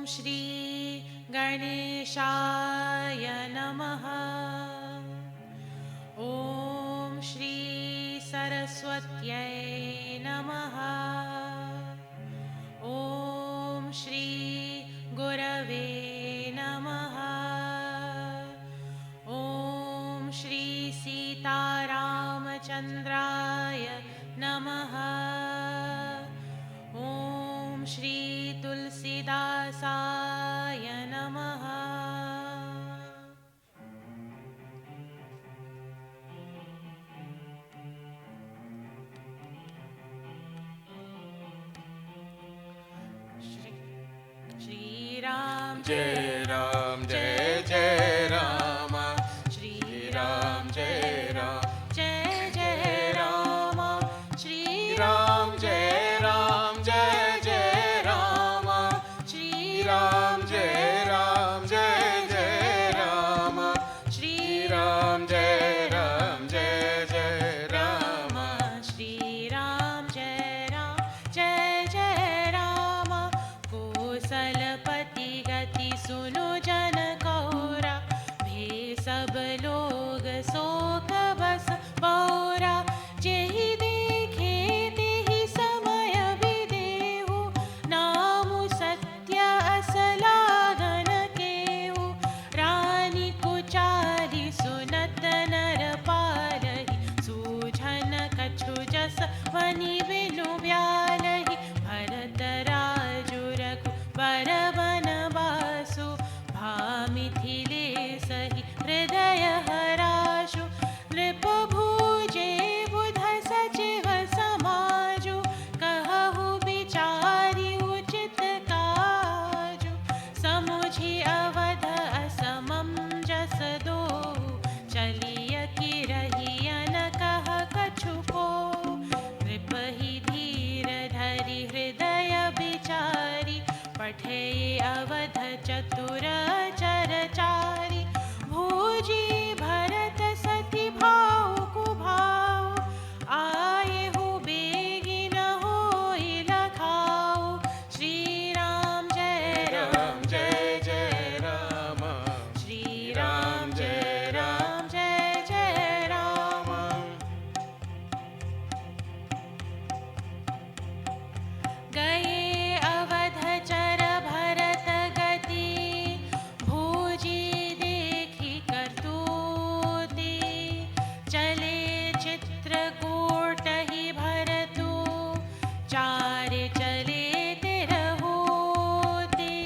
श्री गणेशाय नमः। ॐ श्री सरस्वत्यै नमः। ॐ श्री गुरवे नमः। ॐ श्री सीतारामचन्द्राय नमः। ॐ श्री तुलसीदासाय नमः। श्री राम जय राम जय जय राम, श्री राम जय राम जय जय राम, श्री राम जय राम जय जय राम, श्री राम जय राम जय जय राम, श्री राम जय राम जय जय राम, श्री राम जय जय राम। कौशलपति गति सुनु जन कौरा, भे सब लोग शोक बस पौरा। जेहि देखे तेहि समय विदेहु, नामु सत्य असलागन केहु। रानी कुचारी सुनत नर पारहि, सूझन कछु जस वनि बिनु व्यालहि। भरत राजु रघुबर बनवासु, भामिथिलेसहि हृदय हराशु। नृप भूजे बुध सचिव समाजु, कहु विचारि उचित काजु। समुझि अवध असमं जस दोहु, चलिय कि रहियन कह कछु कोहु। नृपहि धीर धरि हृदय विचारि, पठे अवध चतुर चरचारि। भूजी भरत सति भाउ कुभाउ, आयहु बेगिन होई लखाउ। श्री राम जय राम जय जय राम, श्री राम जय राम जय जय राम। गए अवध चर भरत गति, भूजी देखी करतूति। चले चित्रकूट ही भरतु, चारे चले तिरहुति।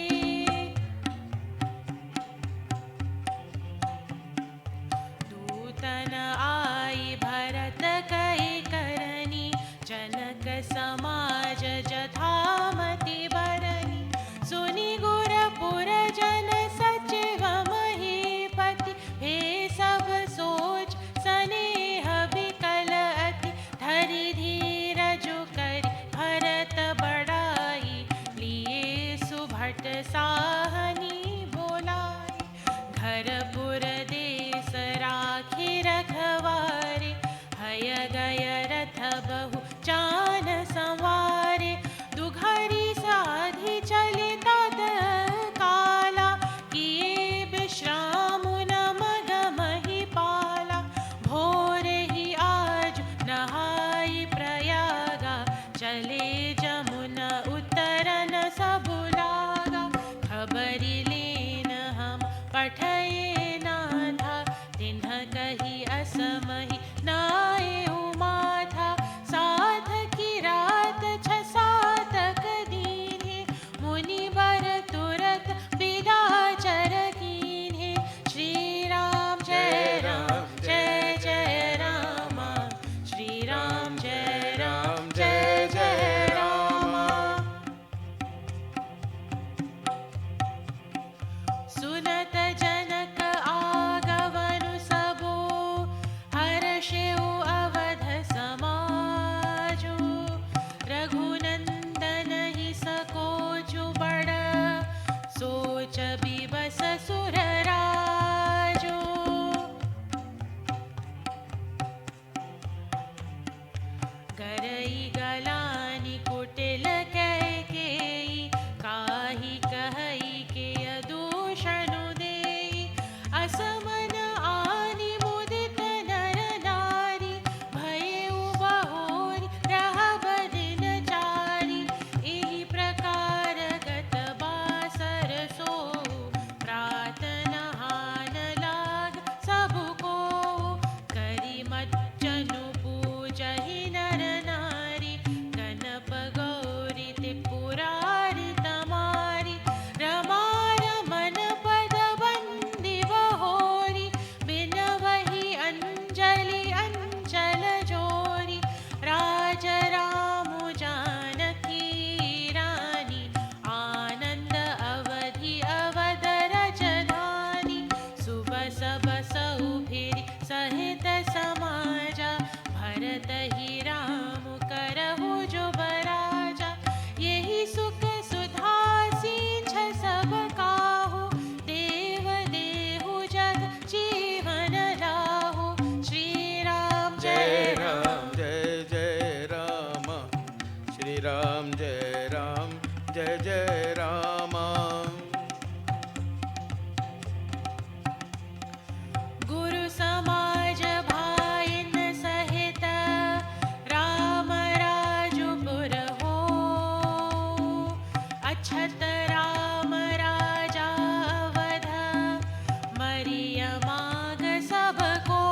दूतन आई भरत कई करनी, जनक समाज जथामति बरनी। सुनि गुरपुर जन सचिव महीपति, हे सब सोच स्नेह विकल अति। धरि धीरजु करि भरत बड़ाई, लिए सुभट साहनी बोलाई। घरपुर देश राखी रखवारे, हय गय रथ बहु चान संवारे। दुघरी साधि चले तद काला, किए विश्राम न मग महिपाला। भोर ही आज नहाई प्रयागा, चले जमुना उतरन सबु लागा। खबरि लेन हम पठये नाथा, तिन्ह कही असमहि नाये माथा। सा भरत ही राम करहु जो बराजा, यही सुख सुधा सींच सब काहू, देव देहु जग जीवन लाहू। श्री राम जय राम जय जय राम, श्री राम जय राम जय जय राम। गुरु समाज भाइन सहित राम राजुपुर हो, अछत राम राजा अवध मरिय माग सबको।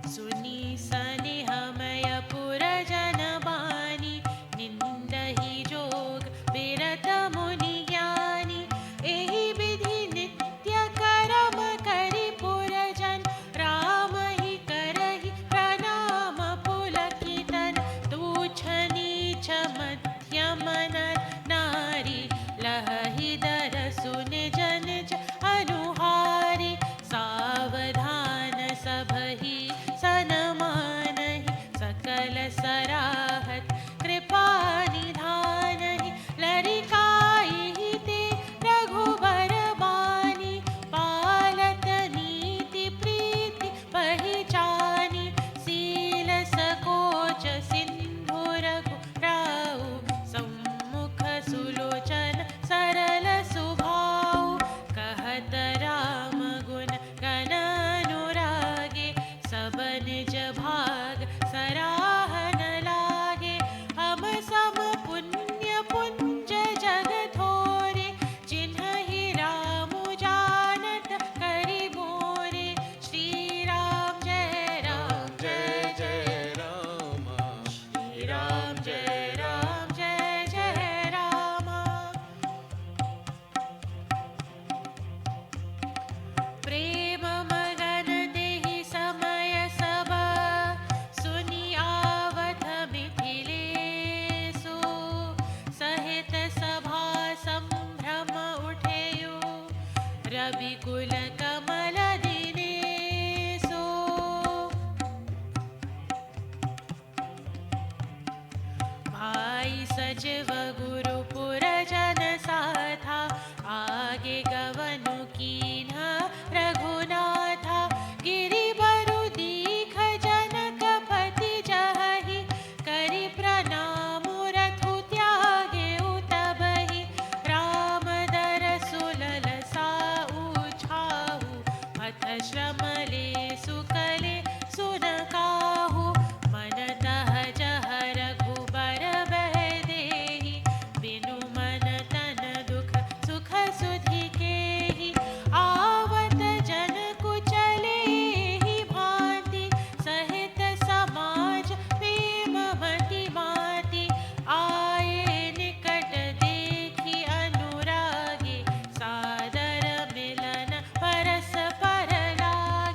सुनी सनिहमय पुर जन बानी, निंदहि जोग विरत मुनि ज्ञानी, एहि विधि नित्य करम करि पुरजन, राम ही करहि प्रणाम पुलकितन। तुच्छ नीच मध्यम नर नारी, लहहि दर सुन जन निज अनुहारी, सावधान सबहि सनमानहि, सकल सराहत कृपा निधानहि, लरिकाई ते रघुबर बानी, पालत नीति प्रीति पहिचानी, सील सकोच सिंधु रघुराऊ, सम्मुख सुलोचन सरल सुभाऊ, कहत राम गुण गण अनुरागे, सब निज भाग सराहन लागे। हम सम पुण्य पुंज जग थोरे, जिन्हि राम जानत करि मोरे। श्री राम जय जय राम, श्री राम जय जय राम। प्रेम मगन देहि समय सब, सुनि आवत मिथिलेसु, सहित सभा संभ्रम उठेयु, रवि कुल कमल दिनेसु। भाई सचिव गुरु पुर जन साथा, आगे गवनु कीन्ह रघुनाथा, गिरि बरु दीख जनक पति जहि, करि प्रणाम रथु त्यागे उतबहि, राम दर सुलल साऊ छाऊ, पथ श्रम ले सुकले सुन काहू, मन तह जह रघुबर बह देहि, बिनु मन तन दुख सुख सुधि केहि, आवत जन कुचले ही भांति, सहित समाज प्रेम मति माति, आए निकट देखि अनुरागे, सादर मिलन परस पर लागे।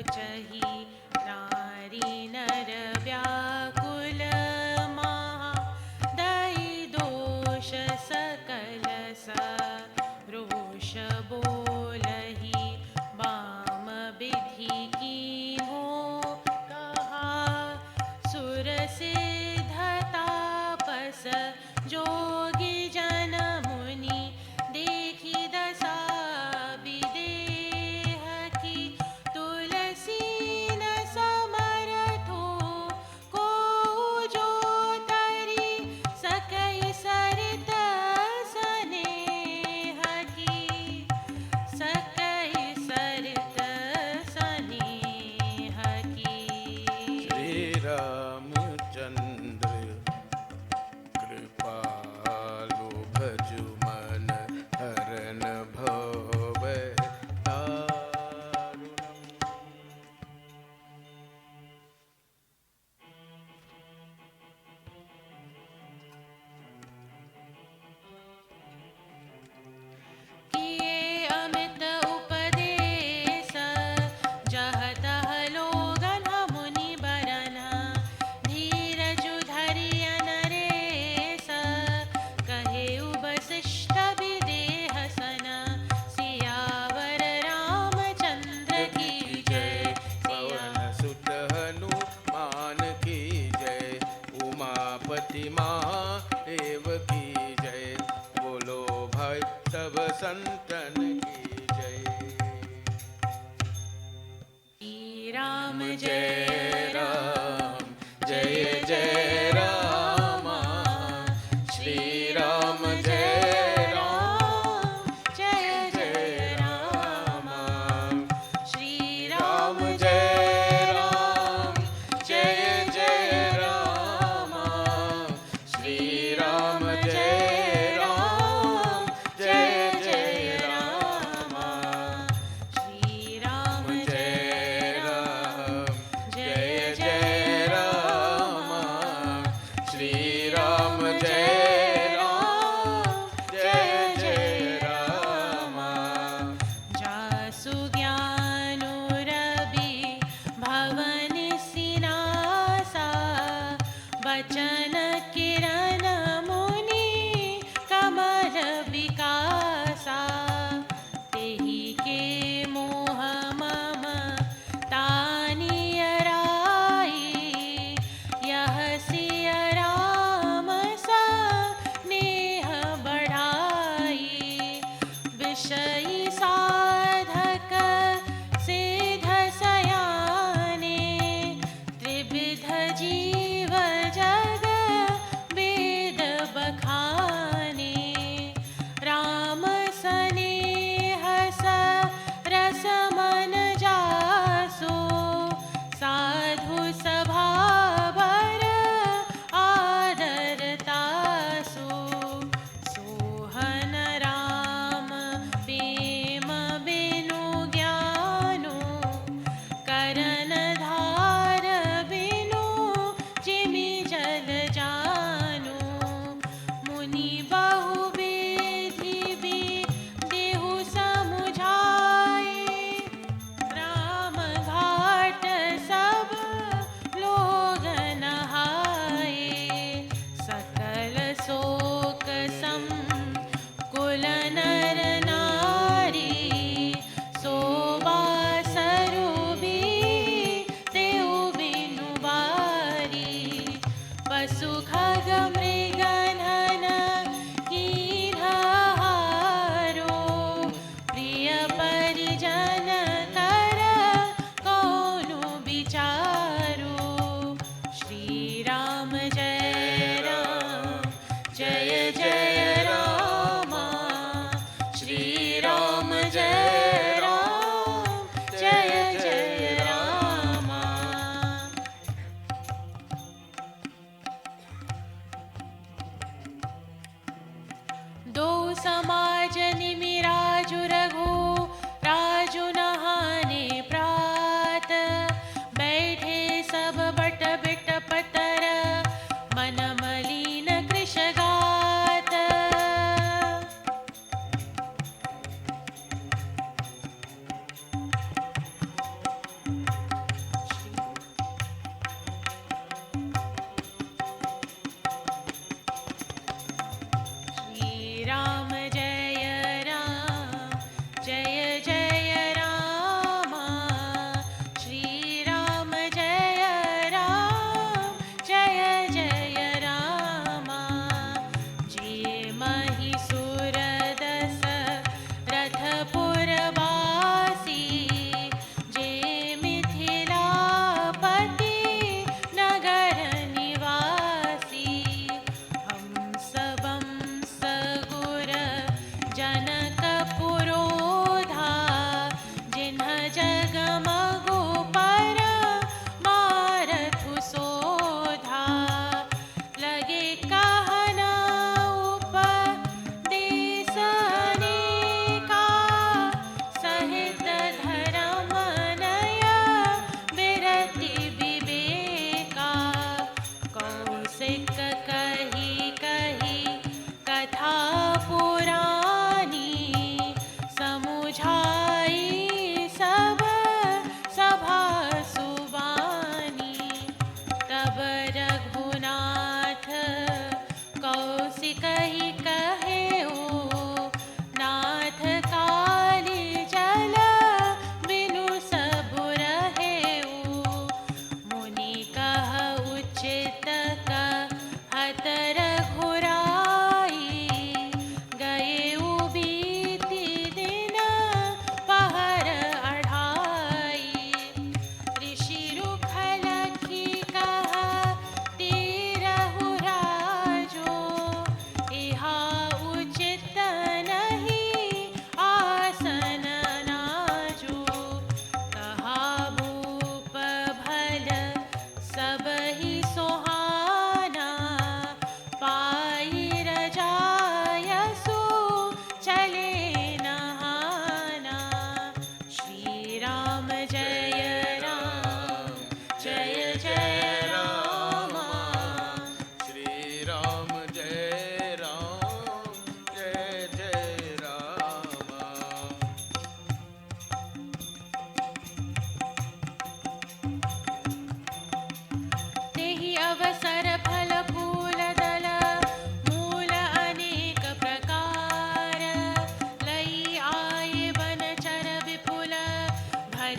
सोचहि नारी नर व्याकुल महा दई दोष सकल रोष बोलहि बाम विधि कीन्हो कहा सुर सिद्ध तापस जोगी जन मुनि देखी दशा विदेह की तुलसी न समरथो को जो तरी सकई सरित स्नेह की सकई सरित स्नेह की। श्री रामचंद्र कृपालु भजु मन हरन भव तारुणम्। किए अमित उपदेश जहत लोगन मुनि बरन धीरजु धरिय नरेश कहे वशिष्ठ विदेह सन सियावर रामचंद्र की जय। पवन सुत हनुमान की जय। उमापति महादेव की जय। बोलो भाई सब संतन की जय। श्री राम जय राम जय जय राम। श्री राम जय राम जय जय राम। श्री राम राम जय राम जय जय राम। श्री राम जय राम जय जय राम। श्री राम जय राम जय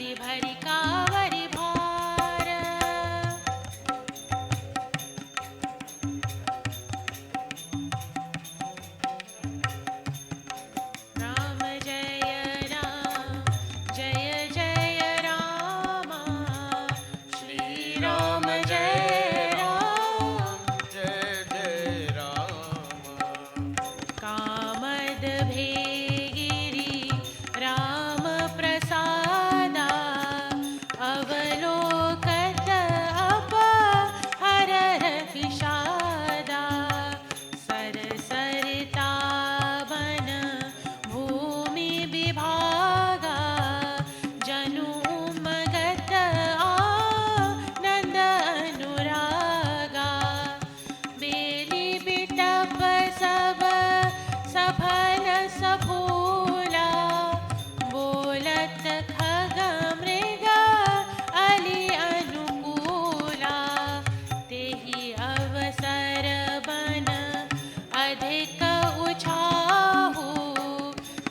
भरी भरी कावरी भार। राम जय जय राम, श्री राम जय राम, जय जय राम। कामद भेगिरि राम प्रसादा, अवलोकत अप हरर विषादा। सर सरिता बन भूमि विभागा, जनु मगत आनंद अनुरागा। बेली बिटप सब सफल सफूला, बोलत खग मृग अली अनुकूला। तेहि अवसर बन अधिक उछाहु,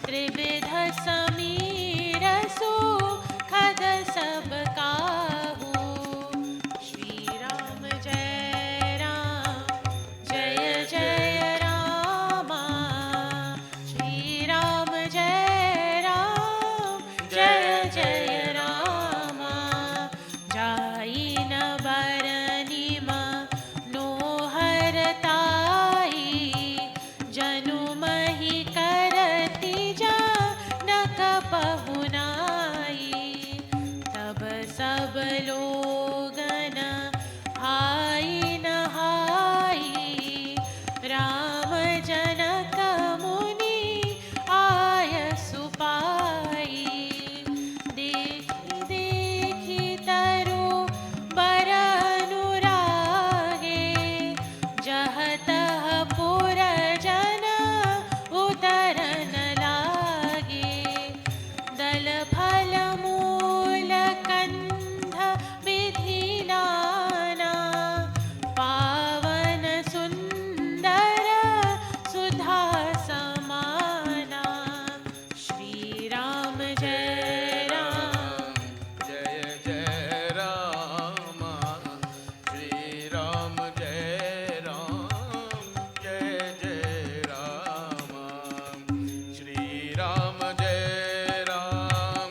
त्रिविध समीर सुखद सब काहू। श्री राम जय जय राम, श्री राम जय जय राम। जाई न बरनी मनोहर ताई, जनु मही करती जनक पहुनाई। तब सब लोगन हाई नहाई, राम जनक मुनि आय सुपाई। देखी देखी तरु बर अनुरागे, जह तह पुर जन उतरन लागे। दल फल मूल कंध विधि नाना, पावन सुंदर सुधा समाना। श्री राम जय जय राम, श्री राम जय जय राम। श्री राम जय राम,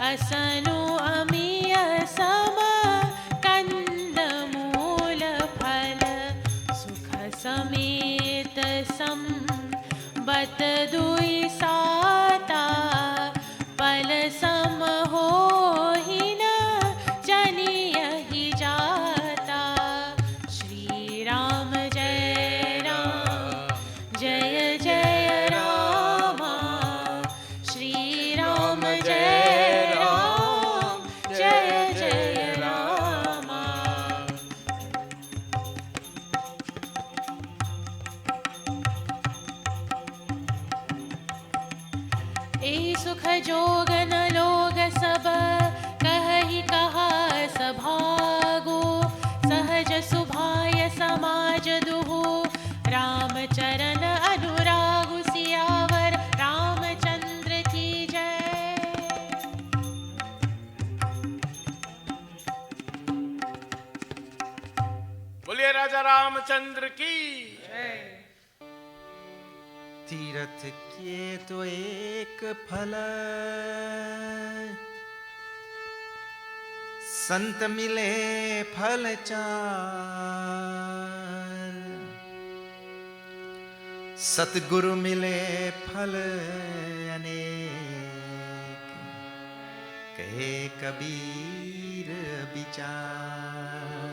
असनु अमीय सम कंद मूल फल सुख समेत सम बत दुई साता फल सम हो ही न जनिय ही जाता। श्री राम जय राम जय जय राम। श्री राम जय राम जय जय राम। ए सुख जोगन लोग सब कहि कहा सभागो सहज सुभाय समाज दुहु राम चरण अनुरागु सियावर रामचंद्र की जय। बोलिए राजा रामचंद्र की। तीर्थ किए तो एक फल संत मिले फल चार सतगुरु मिले फल अनेक कहे कबीर विचार।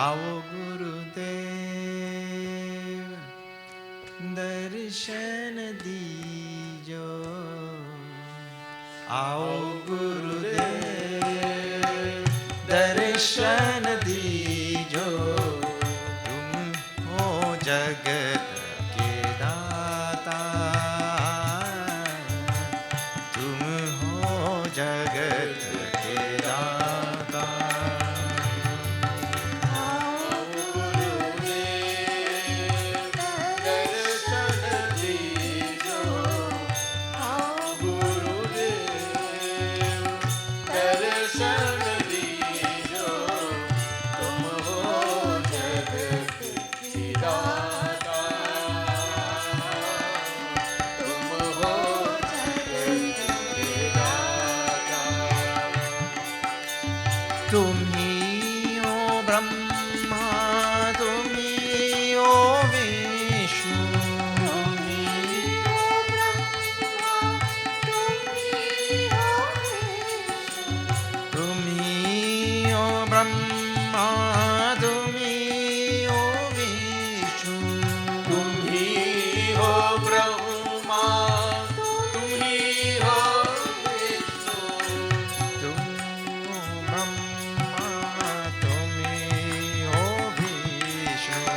आओ गुरुदेव दर्शन दीजो। आओ गुरुदेव दर्शन दीजो। तुम हो जगत के दाता तुम हो जगत के दाता। तुम ही हो ब्रह्मा तुम ही हो विष्णु तुम ही हो ब्रह्मा तुम ही हो विष्णु तुम ही हो ब्रह्मा तुम ही हो विष्णु तुम ही हो ब्रह्मा तुम ही हो विष्णु तुम हो ब्रह्मा तुम ही हो विष्णु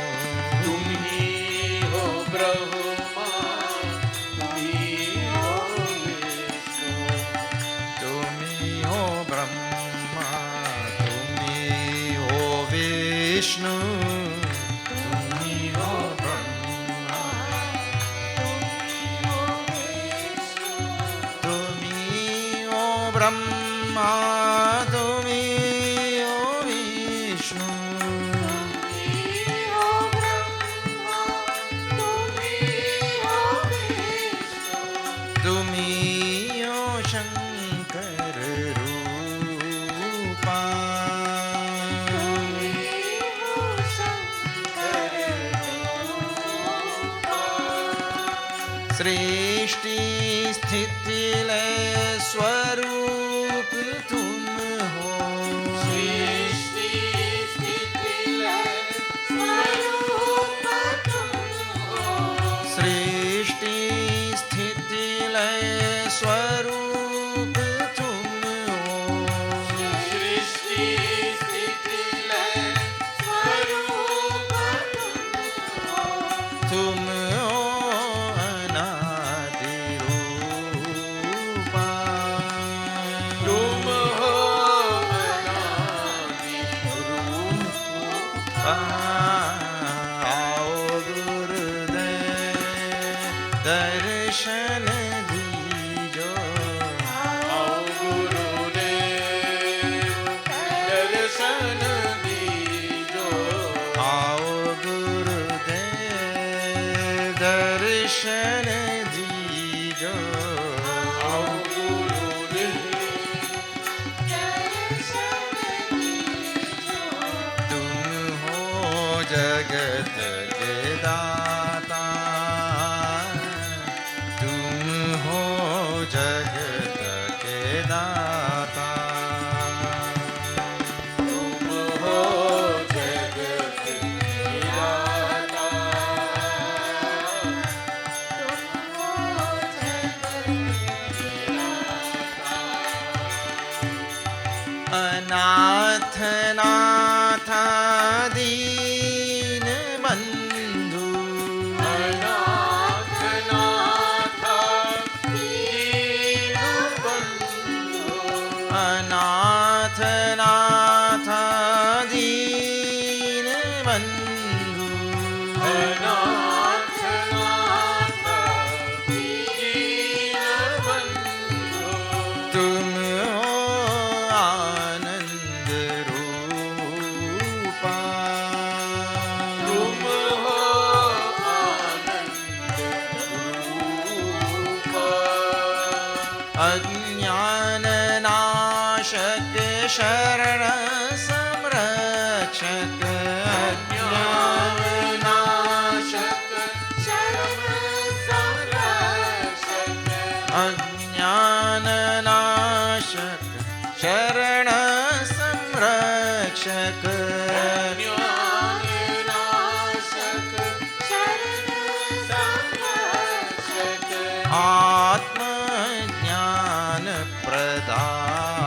तुम ही हो ब्रह्मा तुम ही हो विष्णु तुम ही हो ब्रह्मा तुम ही हो विष्णु तुम ही हो ब्रह्मा तुम ही हो ब्रह्मा तुम ही हो विष्णु तुम ही हो शंकर रूपा सृष्टि स्थिति लय स्वरूप तुम हो सृष्टि स्थिति लय स्वरूप तुम हो सृष्टि स्थिति लय स्वरूप तुम हो सृष्टि स्थिति लय स्वरूप तुम हो अनादि रूपा तुम हो अनादि रूपा। आओ गुरुदेव दर्शन दीजो। दाता। तुम हो जग के दाता, तुम हो जग के दाता। अनाथ नाथ दीन बंधु, अनाथ नाथ दीन बंधु, अनाथ नाथ दीन बंधु, अनाथ नाथ दीन बंधु। तुम हो आनंद रूपा, तुम हो आनंद रूपा। अज्ञान नाशक शरण संरक्षक, ज्ञान नाशक शरण संरक्षक, अज्ञान नाशक शरण संरक्षक, ज्ञान नाशक शरण संरक्षक। आत्मज्ञान प्रदाता,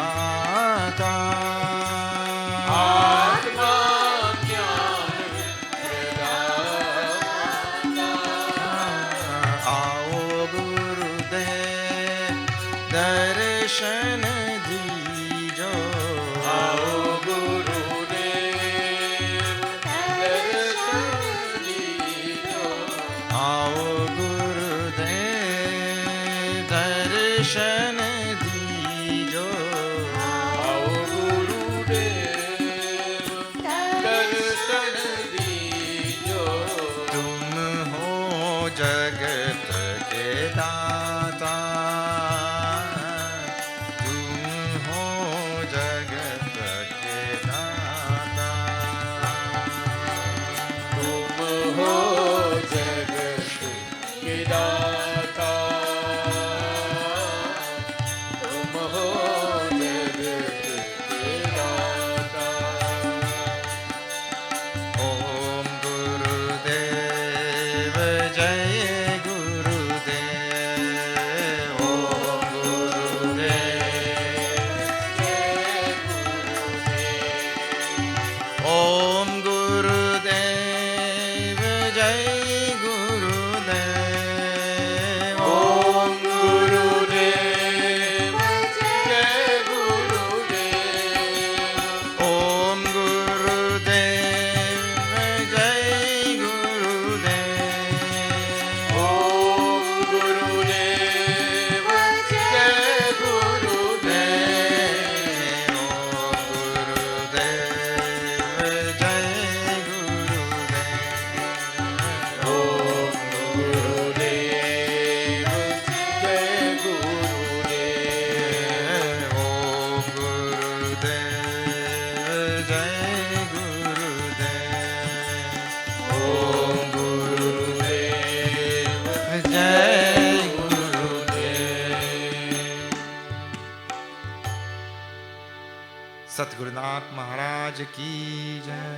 आत्मा ज्ञान प्रदाता। आओ गुरुदेव दर्शन दीजो, आओ गुरुदेव दर्शन दीजो, आओ गुरुदेव दर्शन दीजो, आओ गुरुदेव दर्शन दीजो। तुम हो जगत के दाता, तुम हो जगत के दाता। तुम हो जगत के दाता, तुम हो जगत के दाता। ओम गुरुदेव जय गुरुदेव, ओम गुरुदेव जय गुरुदेव, ओम गुरुदेव जय गुरुदेव, ओम गुरुदेव जय गुरुदेव, ओम गुरुदेव जय गुरुदेव, ओम गुरुदेव जय गुरुदेव, ओम गुरुदेव जय गुरुदेव, ओम गुरुदेव जय गुरुदेव, ओम गुरुदेव जय गुरुदेव। सतगुरुनाथ महाराज की जय।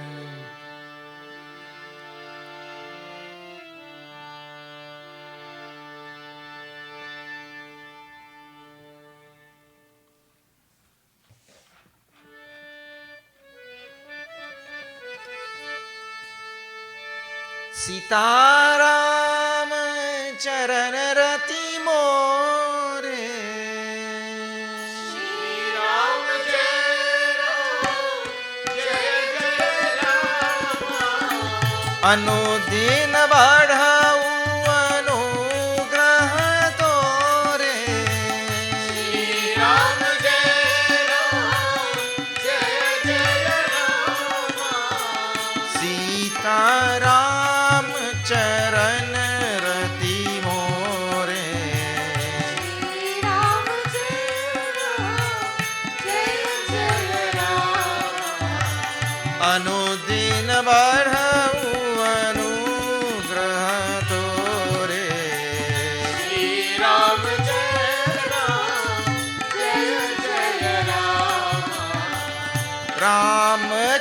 सीताराम चरण रति मोरे, श्री राम जय राम, अनुदिन बढ़ाऊ अनुग्रह तोरे, श्री राम जय राम, सीताराम चरण रति मोरे, श्री राम जय राम, अनुदिन बढ़ाऊ अनुग्रह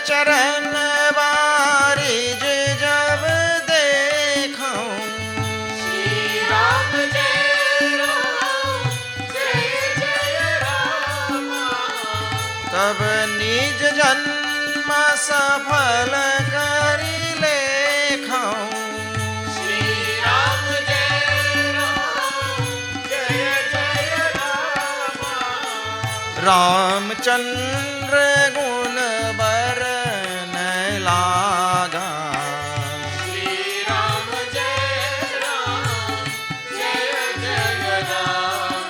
चरण बारिज जब देखूं, श्री राम जय राम जय जय राम। तब निज जन्म सफल करि लेखूं, श्री राम जय राम जय जय राम। रामचंद्र गुण बरन लागा, श्री राम जय राम जय जय राम।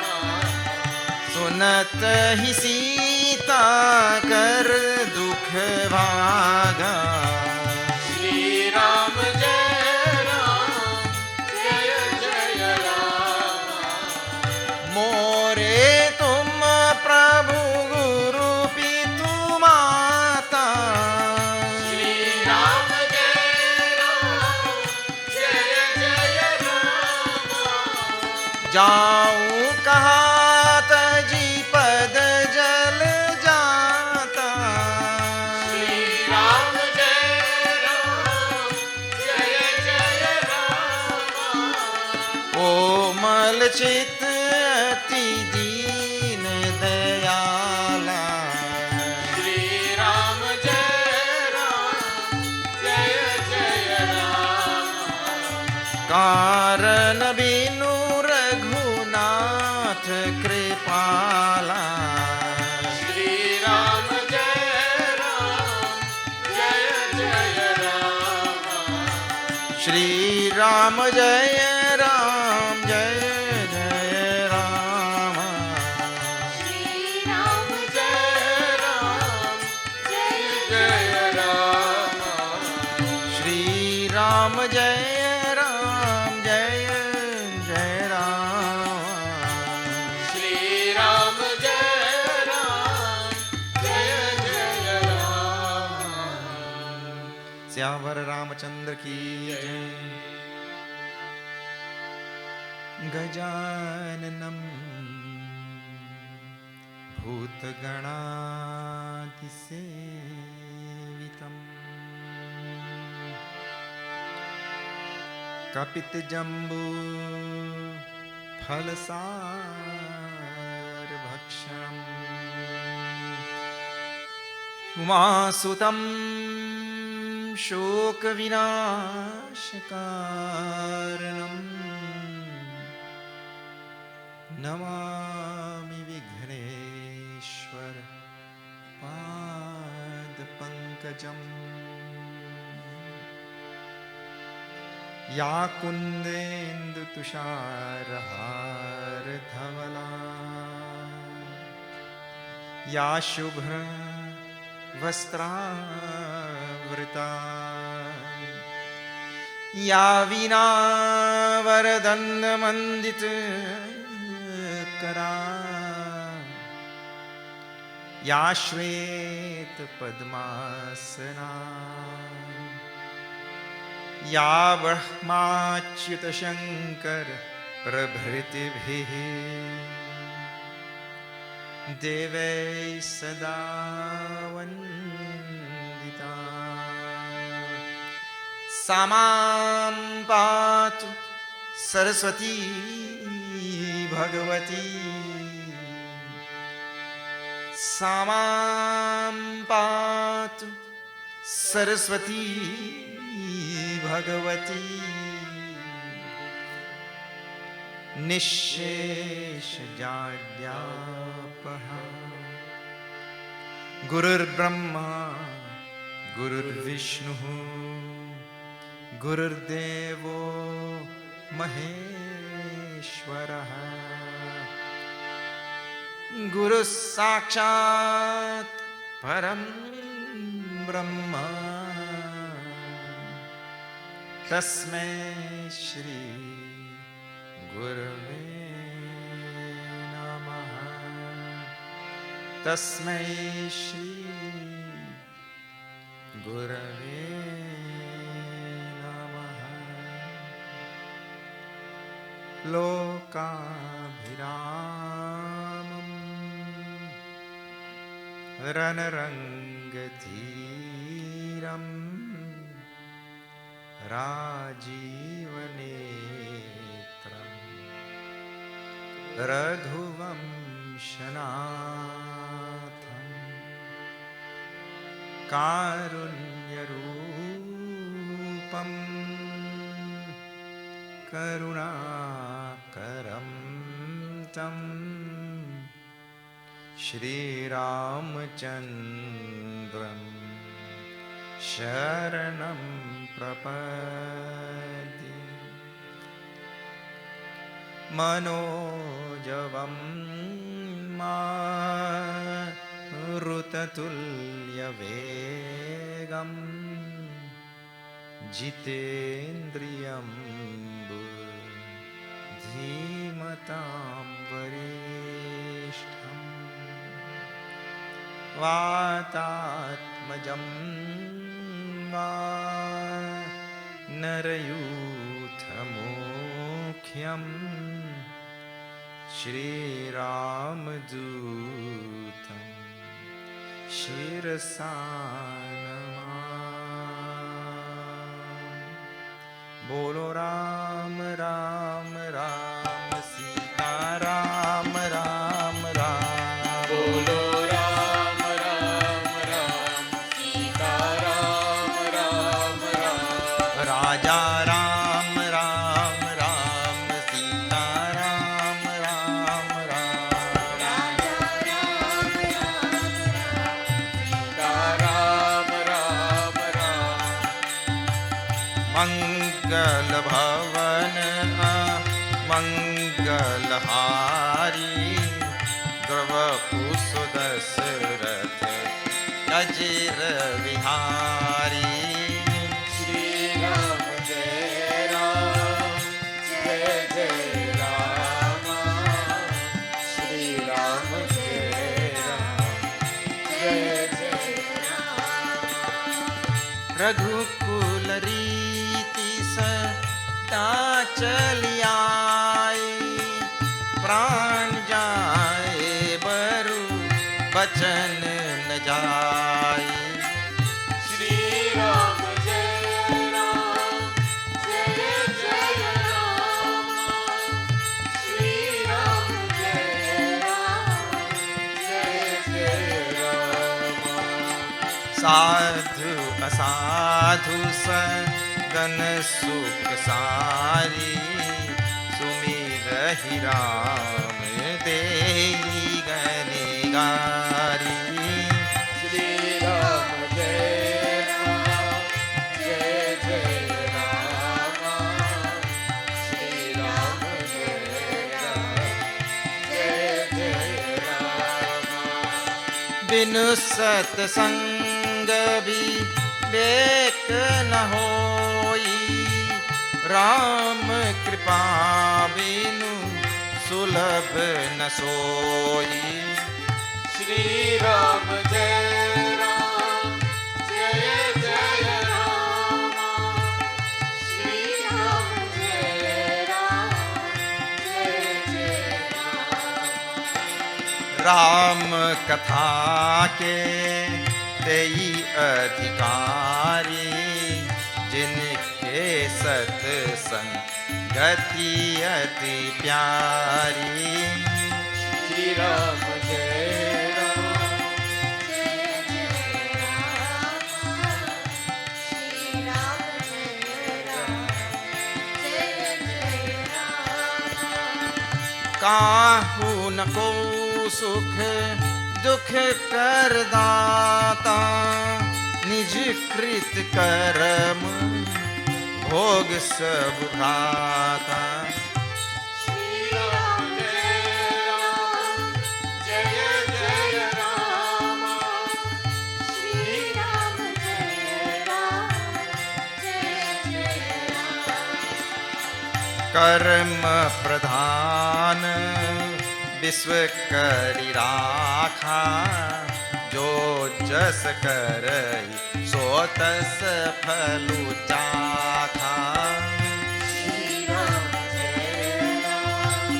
सुनत ही सीता कर दुख भागा, श्री राम जय राम जय जय राम। मोरे तुम प्रभु गुरु पितु माता, श्री राम जय राम जय जय राम। जाऊं कहाँ तजी पद जल जाता, श्री राम जय राम जय जय राम। कोमल चित अति दीन दयाला, श्री राम जय राम जय जय राम। कारण बिनु रघुनाथ कृपाला, श्री राम जय राम जय जय राम। श्री राम जय राम जय जय राम, श्री राम जय राम जय जय राम। श्री राम जय राम जय जय राम, श्री राम जय राम जय जय राम। श्यावर रामचंद्र की जय। गजाननं भूतगणातिसेवितं कपितजम्बू फलसारभक्षणम् उमासुतं शोकविनाशकारणम् नमामि विघ्नेश्वर पादपङ्कजम्। या कुन्देन्दुतुषारहारधवला, या शुभ्रवस्त्रावृता, या वीणावरदण्डमण्डितकरा, या श्वेतपद्मासना, या ब्रह्माच्युतशङ्कर प्रभृतिभिः देवैः सदा वन्दिता। सा मां पातु सरस्वती भगवती, सा मां पातु सरस्वती भगवती। निःशेषजाड्यापहा, गुरुर्ब्रह्मा गुरुर्विष्णुः गुरुर्देवो महेश्वरः, गुरुः साक्षात् परं ब्रह्म, तस्मै श्री गुरवे नमः, तस्मै श्री गुरवे नमः। लोकाभिरामं रणरङ्गधीरम् सुन्दरं राजीवनेत्रं रघुवंशनाथं कारुण्यरूपं करुणाकरं तं श्रीरामचन्द्रं शरणं प्रपद्ये। मनोजवं मारुततुल्यवेगं जितेन्द्रियं धीमतां वरिष्ठम् वातात्मजं नरयूथमुख्यं श्रीरामदूतं शिरसा नमामि। बोलो राम राम राम सीता राम राम राम। बोलो राम राम राम सीता राम राम राम। राजा राम राम राम सीता राम राम राम। राजा राम राम राम सीता राम राम राम। मंगल भवन मंगलहारी द्रवपु सुदशरथ अजिर विहारी। श्री राम जय राम जय जय राम। श्री राम जय राम जय जय राम। रघुकुल रीति सदा चली आई प्राण जाए बरु बचन न जाए। श्री राम जय राम जय जय राम। श्री राम जय राम जय जय राम। साधु असाधु सदन सुख सारी सुमिरहि राम देई गने गारी। श्री राम जय राम जय जय राम। श्री राम जय राम जय जय राम। बिनु सतसंग विवेक न होई राम कृपा बिनु सुलभ न सोई। श्री राम जय राम जय जय राम। श्री राम जय राम जय जय राम। राम कथा के तेई अधिकारी जिनके सत्संगति अति प्यारी। श्री राम जय राम जय जय राम। श्री राम जय राम जय जय राम। काहू न को सुख दुख कर दाता निज कृत कर्म भोग सब भ्राता। श्री राम जय राम जय जय राम। श्री राम जय राम जय जय राम। कर्म प्रधान विश्व करि राखा जो जस करई सो तस फलु चाखा। श्री राम जय राम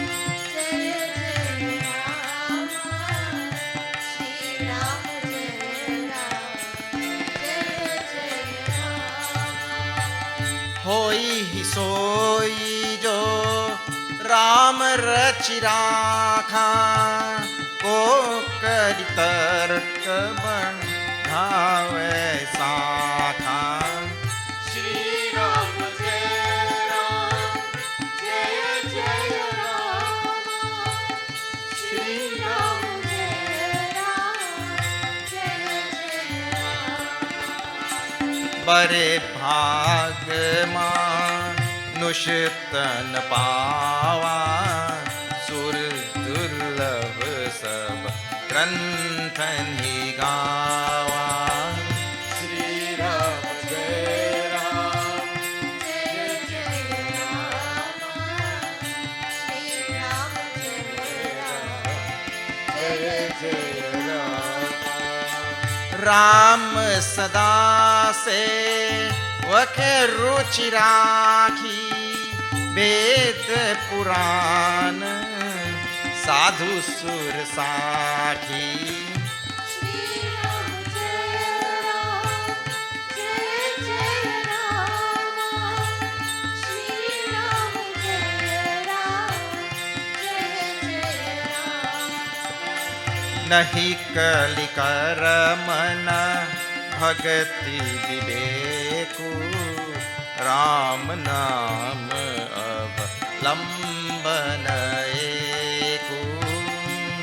जय जय राम। श्री राम जय राम जय जय होई ही सोई जो राम रचि राखा, को करि तर्क बढ़ावे साखा। श्री राम जय राम, जय जय राम। श्री राम जय राम, जय जय राम। बरे भाग मानुष तन पावा, सुर दुर्लभ सब ग्रंथन ही गावा। श्री राम जय राम, जय जय राम। श्री राम जय राम, जय जय राम। राम सदा से वखे रुचि राखी, वेद पुराण साधु सुर साखी। श्री राम जय राम, जय जय राम। श्री राम जय राम, जय जय राम। नहीं कलि कर मन भगति विवेकु, राम नाम अवलंबन एकु।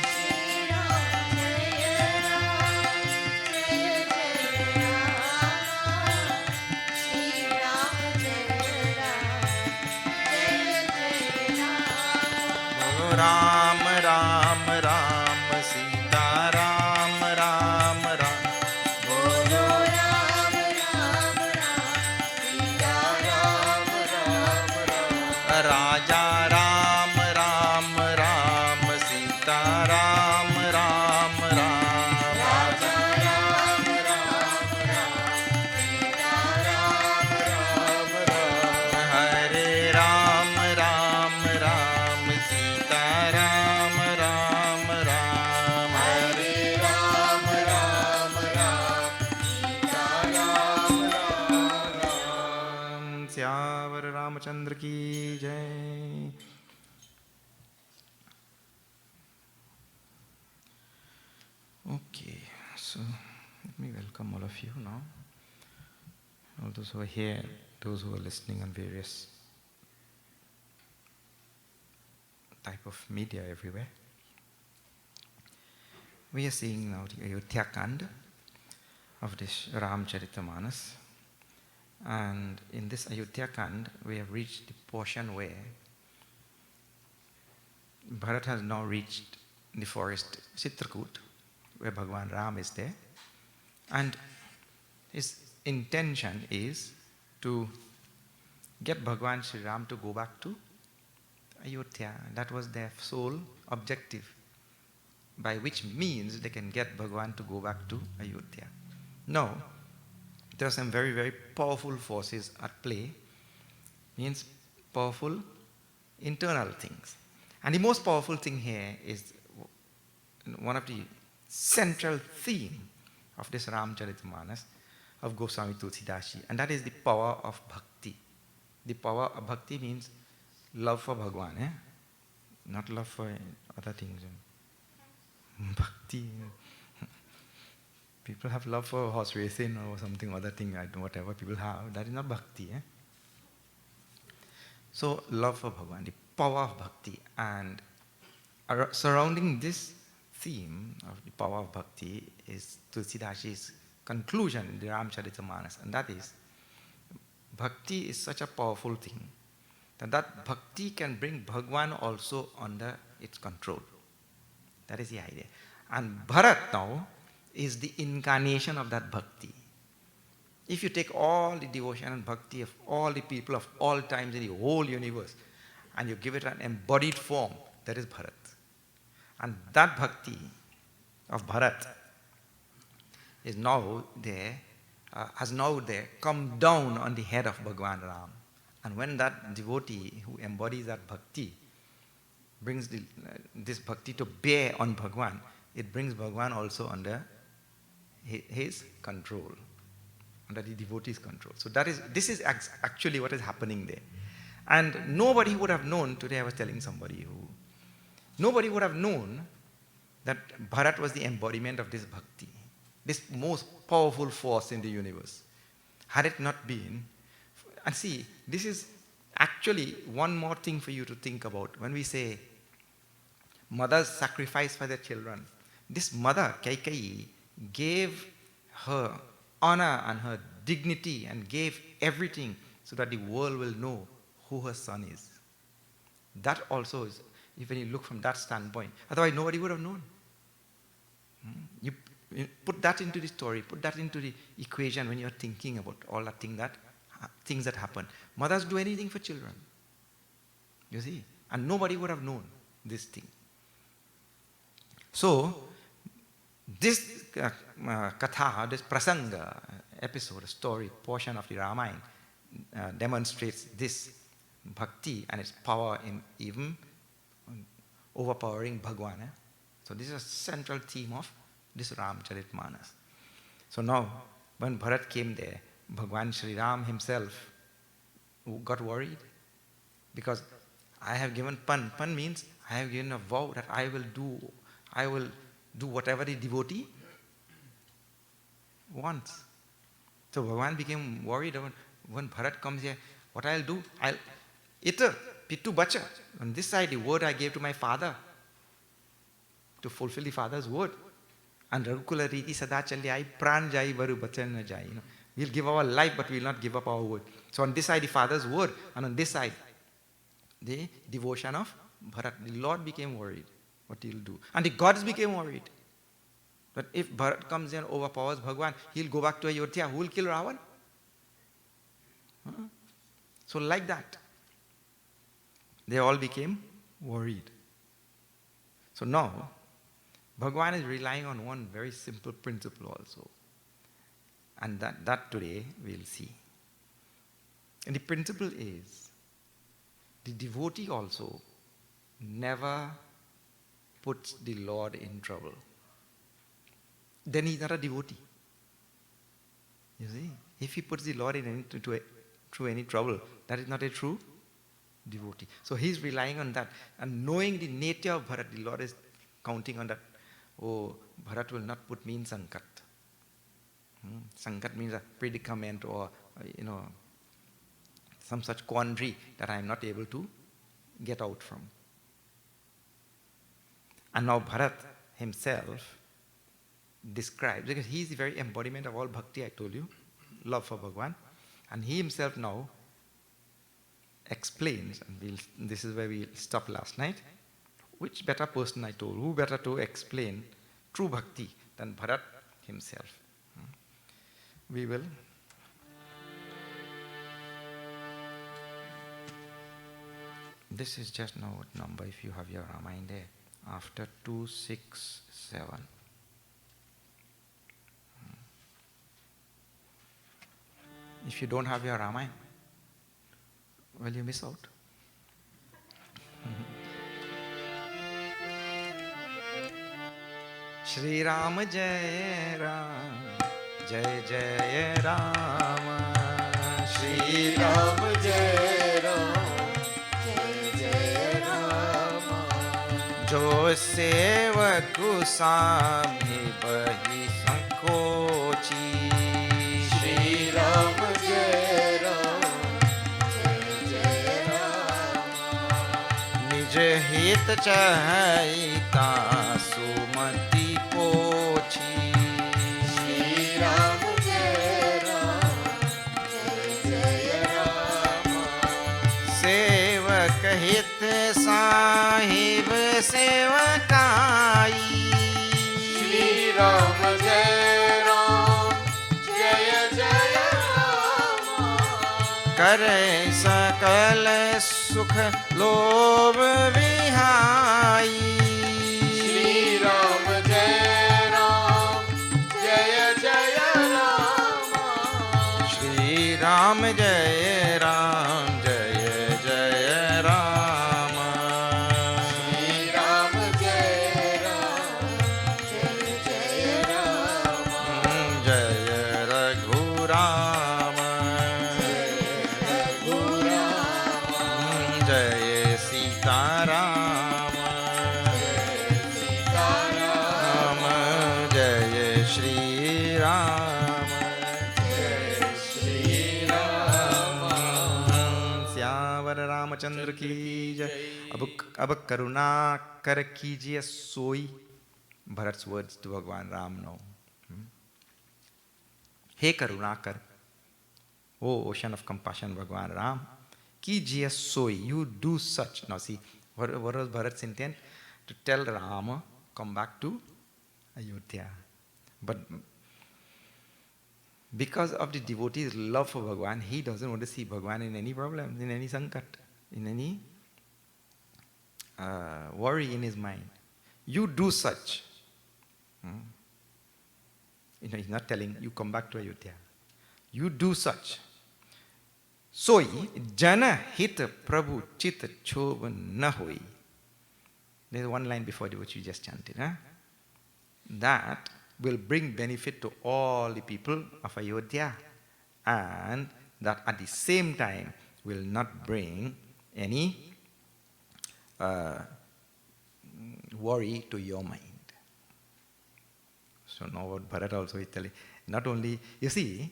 श्री राम जय राम, जय जय राम। श्री राम जय राम, जय जय राम। बोलो राम राम राम सीता राम राम राम। बोलो राम राम राम, सीता राम राम राम। राजा राम राम राम सीता राम राम राम। राजा राम राम राम, सीता राम राम राम। हरे राम राम राम सीता राम राम राम। हरे राम राम राम, सीता राम राम राम। श्यावर रामचंद्र की जय। Okay, so let me welcome all of you now. All those who are here, those who are listening on various type of media everywhere. We are seeing now the Ayodhya Kaanda of this Ramcharitamanas. And in this Ayodhya Kaanda, we have reached the portion where Bharat has now reached the forest Chitrakoot, where Bhagavan Ram is there. And his intention is to get Bhagavan Sri Ram to go back to Ayodhya. That was their sole objective, by which means they can get Bhagavan to go back to Ayodhya. Now, there are some very, very powerful forces at play, means powerful internal things. And the most powerful thing here is one of the central theme of this Ramcharitamanas of Goswami Tulsidashi, and that is the power of bhakti. The power of bhakti means love for Bhagavan, not love for other things. Bhakti. People have love for horse racing or something, other thing, whatever people have. That is not bhakti. So, love for Bhagavan, the power of bhakti. And surrounding this theme of the power of bhakti is Tulsidashi's conclusion in the Ramcharitamanas, and that is, bhakti is such a powerful thing that bhakti can bring Bhagavan also under its control. That is the idea. And Bharat now is the incarnation of that bhakti. If you take all the devotion and bhakti of all the people of all times in the whole universe and you give it an embodied form, that is Bharat. And that bhakti of Bharat is now there, has now there come down on the head of Bhagavan Ram. And when that devotee who embodies that bhakti brings this bhakti to bear on Bhagavan, it brings Bhagavan also under his control. under the devotee's control. So this is actually what is happening there. And nobody would have known, today I was telling somebody nobody would have known that Bharat was the embodiment of this bhakti, this most powerful force in the universe. Had it not been, and see, this is actually one more thing for you to think about. When we say mothers sacrifice for their children, this mother, Kaikeyi, gave her honor and her dignity and gave everything so that the world will know who her son is. That also is, when you look from that standpoint, otherwise nobody would have known. You put that into the story, put that into the equation when you're thinking about all that things that happen. Mothers do anything for children. You see? And nobody would have known this thing. So, this katha, this prasanga, episode, story, portion of the Ramayana demonstrates this bhakti and its power in even overpowering Bhagwan. So this is a central theme of this Ramcharitmanas. So now, when Bharat came there, Bhagwan Sri Ram himself got worried, because I have given pan. Pan means I have given a vow that I will do whatever the devotee wants. So Bhagwan became worried about when Bharat comes here, what I'll do? Ita, pitu bacha. On this side, the word I gave to my father, to fulfill the father's word. And Raghukula Riti Sadachalya, Pran Jai Varu Bachan Jai. We'll give our life, but we'll not give up our word. So on this side, the father's word, and on this side, the devotion of Bharat. The Lord became worried what he'll do. And the gods became worried that if Bharat comes and overpowers Bhagwan, he'll go back to Ayodhya. Who will kill Ravan? So like that, they all became worried. So now, Bhagwan is relying on one very simple principle also. And that today we'll see. And the principle is, the devotee also never puts the Lord in trouble. Then he's not a devotee. You see? If he puts the Lord through any trouble, that is not a true devotee. So he's relying on that. And knowing the nature of Bharat, the Lord is counting on that. Oh, Bharat will not put me in sankat. Sankat means a predicament or, some such quandary that I am not able to get out from. And now Bharat himself describes, because he is the very embodiment of all bhakti, I told you, love for Bhagwan. And he himself now explains, and this is where we stopped last night, which better person I told, who better to explain true bhakti than Bharat himself. We will. This is just now what number, if you have your Ramayana there, after 267. If you don't have your Ramayana, well, you miss out. Shri Ram Jai Ram, Jai Jai Ram, Shri Ram Jai Ram, Jai Jai Ram, Jo sevak sami bahi sankochi, Shri Ram Jai Ram, Jai Jai Ram, Nij hit chahita sumati हित साहिब सेवकाई, श्री राम जय राम, जय जय राम, करे सकल सुख लोभ विहाई, श्री राम जय राम, जय जय राम, श्री राम जय Ram, Ram Shri Ram, Jai Shri Ram. Syamvar Ramachandra ki jai. Ab karuna kar kijiye soi. Bharat's words to Bhagwan Ram now. Hey Karunakar, O ocean of compassion, Bhagwan Ram, kijiye soi, you do such. Now see, what was Bharat's intent? To tell Rama, come back to Ayodhya. But because of the devotee's love for Bhagwan, he doesn't want to see Bhagwan in any problem, in any sankat, in any worry in his mind. You do such. He's not telling you come back to Ayodhya. You do such. Soi jana hit prabhu chit chovan na hoi. There's one line before which you just chanted. That will bring benefit to all the people of Ayodhya, and that at the same time will not bring any worry to your mind. So now what Bharat also is telling, not only, you see,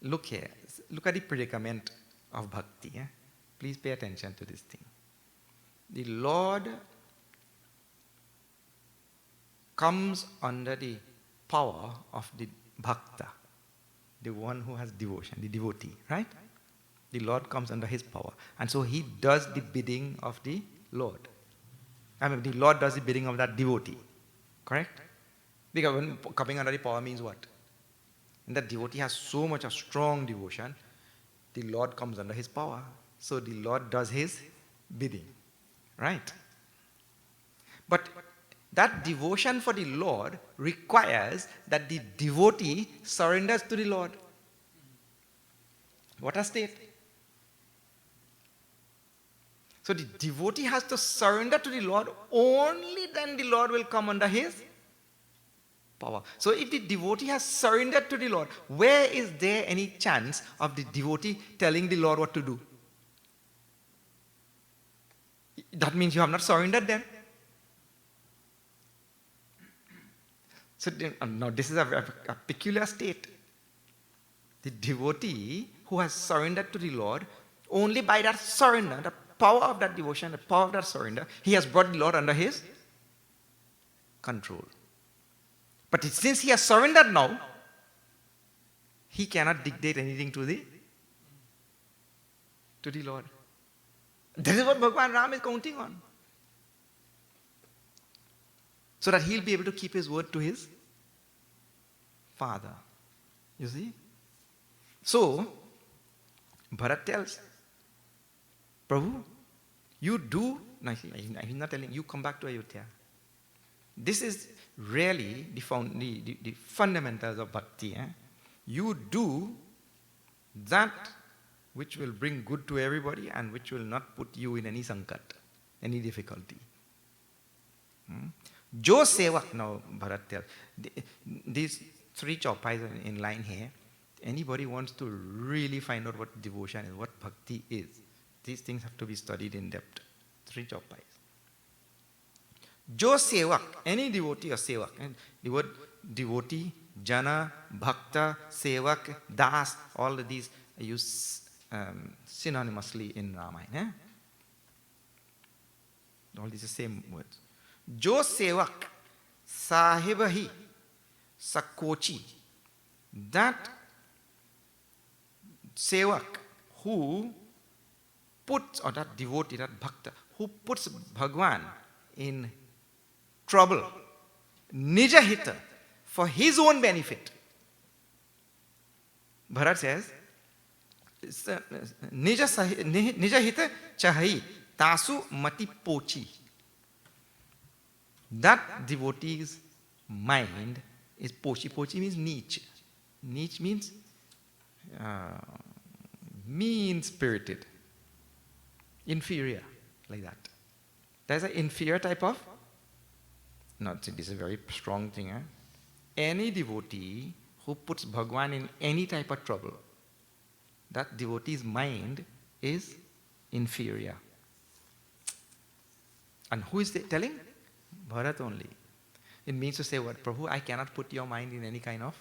look here, look at the predicament of bhakti. Please pay attention to this thing. The Lord comes under the power of the bhakta, the one who has devotion, the devotee, right? The Lord comes under his power. And so he does the bidding of the Lord. I mean, the Lord does the bidding of that devotee, correct? Because when coming under the power means what? And that devotee has so much of strong devotion, the Lord comes under his power. So the Lord does his bidding, right? But that devotion for the Lord requires that the devotee surrenders to the Lord. What a state. So the devotee has to surrender to the Lord, only then the Lord will come under his power. So if the devotee has surrendered to the Lord, where is there any chance of the devotee telling the Lord what to do? That means you have not surrendered then. So now this is a peculiar state. The devotee who has surrendered to the Lord, only by that surrender, the power of that devotion, the power of that surrender, he has brought the Lord under his control. But since he has surrendered now, he cannot dictate anything to the Lord. That is what Bhagwan Ram is counting on. So that he'll be able to keep his word to his father. You see? So, Bharat tells, Prabhu, you do, no, he's not telling, you come back to Ayodhya. This is really the fundamentals of bhakti. You do that which will bring good to everybody and which will not put you in any sankat, any difficulty. Jo sevak, now Bharat tells, these three chaupais in line here, anybody wants to really find out what devotion is, what bhakti is, these things have to be studied in depth. Three chaupais. Jo sevak, any devotee or sevak, and the word devotee, jana, bhakta, sevak, das, all of these are used synonymously in Ramayana. All these are the same words. Jo sevak, sahibahi, sakochi, that sevak who puts, or that devotee, that bhakta, who puts Bhagwan in trouble, nija hita, for his own benefit. Bharat says, nija hita chahai, tasu mati pochi. That devotee's mind is pochi. Pochi means neech. Neech means mean-spirited, inferior, like that. There's an inferior type of, this is a very strong thing. Any devotee who puts Bhagwan in any type of trouble, that devotee's mind is inferior. And who is telling? Bharat only. It means to say what? Prabhu, I cannot put your mind in any kind of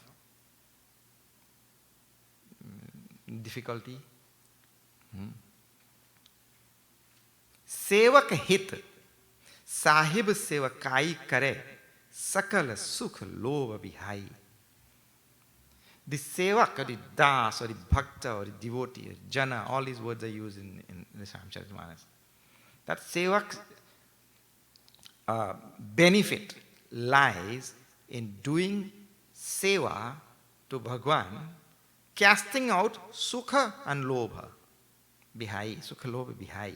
difficulty. सेवक हित साहिब सेवकाई करे सकल सुख लोभ बिहाई. The sevak or the das or the bhakta or the devotee, or jana, all these words are used in the Ramcharitamanas. That sevak benefit lies in doing seva to Bhagwan, casting out sukha and lobha, bihai, sukha lobha bihai.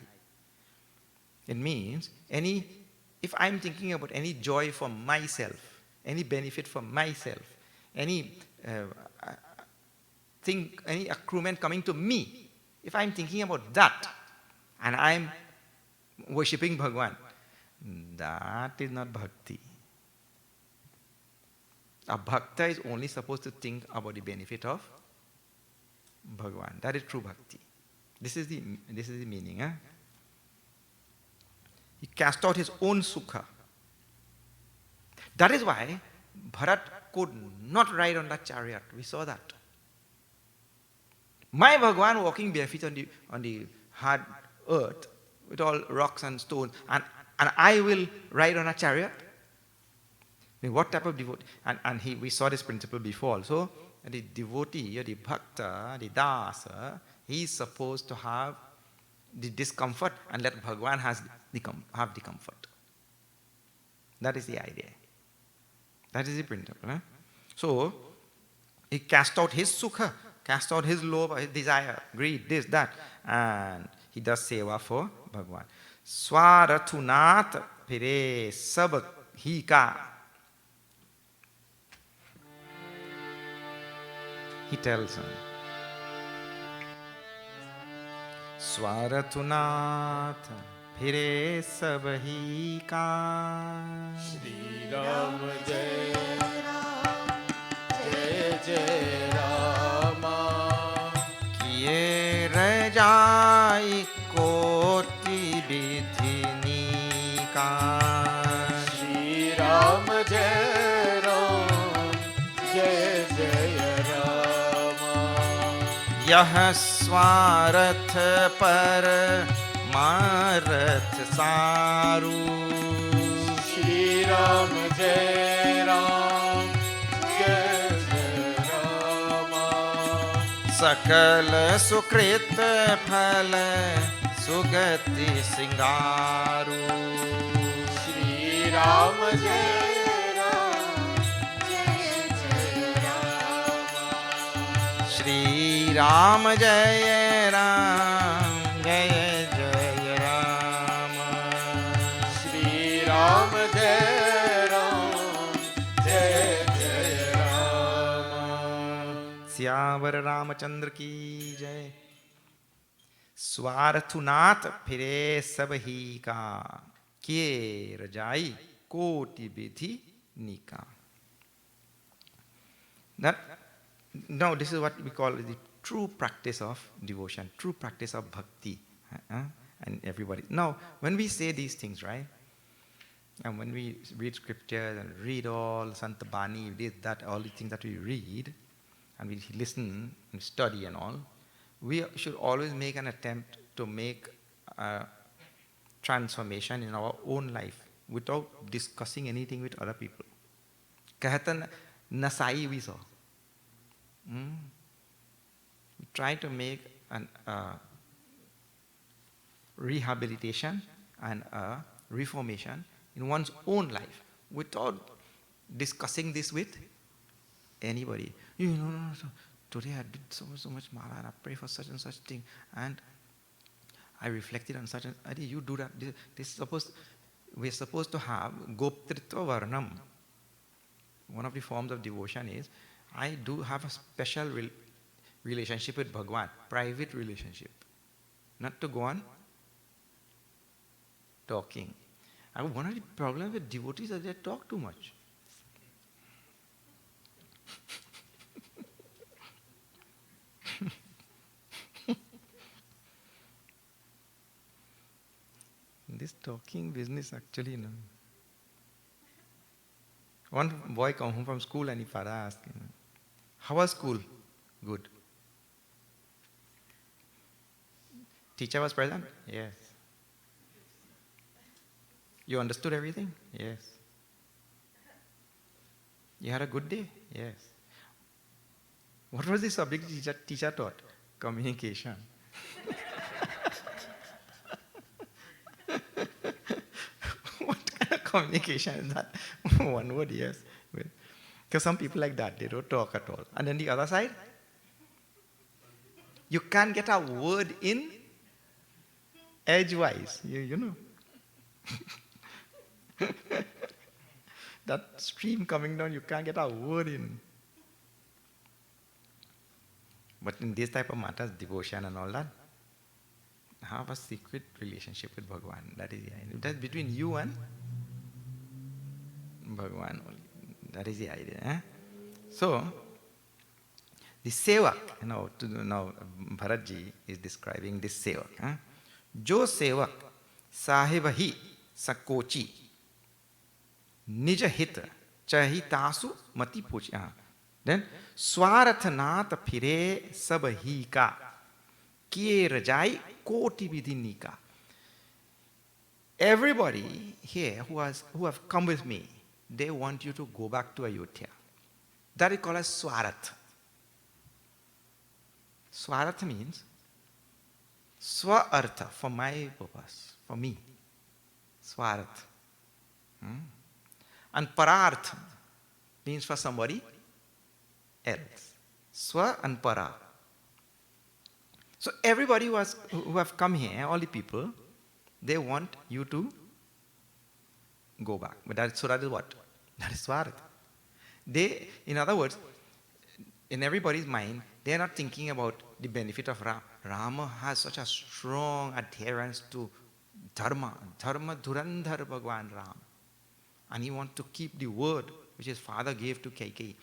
It means if I'm thinking about any joy for myself, any benefit for myself, any any accruement coming to me, if I'm thinking about that and I'm worshipping Bhagwan, that is not bhakti. A bhakta is only supposed to think about the benefit of Bhagwan. That is true bhakti. This is the meaning. Huh? He cast out his own sukha. That is why Bharat could not ride on that chariot. We saw that. My Bhagwan walking barefoot on the hard earth with all rocks and stones, and I will ride on a chariot? I mean, what type of devotee? And we saw this principle before also. The devotee, or the bhakta, the dasa, he is supposed to have the discomfort and let Bhagwan have the comfort. That is the idea. That is the principle. Huh? So, he cast out his sukha, cast out his lobha, his desire, greed, this, that, and he does seva for Bhagwan. Swarathunat pire sab hi ka. He tells him, Swarathunat pire sab hi ka. Shri Ram Jai Jai Jai Rama. Kiye rajai koti vidhini ka. Shri Ram Jai Ram Jai Jai Rama. Yah swarath par Marath saru. Shri Ram Jai Ram Jai Jai Rama. Sakal sukrit phal sugati singaru. Shri Ram Jai Ram Jai Jai Rama. Shri Ram Jai Ram Jai Ram Jai Ram Jai Jai Rama. Syavar Ramachandra ki jai. Swarathunat phire sab hi ka. Kiye rajai koti vidhi nika. Now this is what we call the true practice of devotion, true practice of bhakti. And everybody. Now, when we say these things, right? And when we read scriptures and read all Santa Bani, this, that, all the things that we read, and we listen and study and all, we should always make an attempt to make a transformation in our own life without discussing anything with other people. Kahatan Nasai we saw. We try to make an rehabilitation and a reformation in one's own life without discussing this with anybody. So today I did so much mala and I pray for such and such thing and I reflected on such and you do that. We're supposed to have Goptritva Varnam. One of the forms of devotion is I do have a special relationship with Bhagwan, private relationship. Not to go on talking. One of the problems with devotees is they talk too much. This talking business actually, One boy come home from school and his father asked him, how was school? Good. Teacher was present? Yes. You understood everything? Yes. You had a good day? Yes. What was the subject teacher taught? Communication. What kind of communication is that? One word, yes. Because some people like that, they don't talk at all. And then the other side, you can't get a word in edgewise, you know. That stream coming down, you can't get a word in. But in this type of matters, devotion and all that, have a secret relationship with Bhagavan. That is the idea. That's between you and Bhagavan only. That is the idea. Eh? So, the sevak, now Bharatji is describing this sevak. Eh? Jo sevak sahib hi sakochi nija hit chahitasu mati pochi. Then swarathanat phire sab hi ka kiye rajai koti vidhini ka. Everybody here who have come with me, they want you to go back to Ayodhya. That is called as swarat. Swarat means swa-artha, for my purpose, for me. Swarat. And parartha means for somebody else. Swa and para. So everybody who have come here, all the people, they want you to go back. But so that is what? That is swarat. They, in other words, in everybody's mind, they are not thinking about the benefit of Rama. Rama has such a strong adherence to dharma. Dharma dhurandhar Bhagwan Ram. And he wants to keep the word which his father gave to Kaikeyi.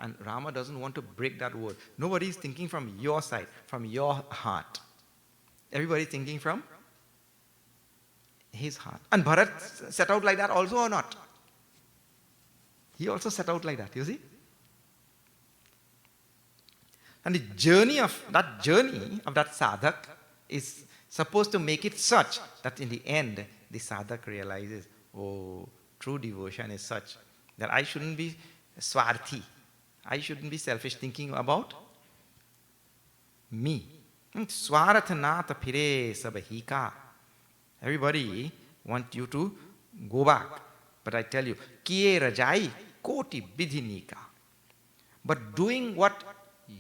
And Rama doesn't want to break that word. Nobody is thinking from your side, from your heart. Everybody is thinking from his heart. And Bharat set out like that also or not? He also set out like that, you see? And the journey of that sadhak is supposed to make it such that in the end, the sadhak realizes, oh, true devotion is such that I shouldn't be swarthi. I shouldn't be selfish thinking about me. Swarathanata phire sabahika. Everybody wants you to go back. But I tell you, kiye rajai koti vidhinika. But doing what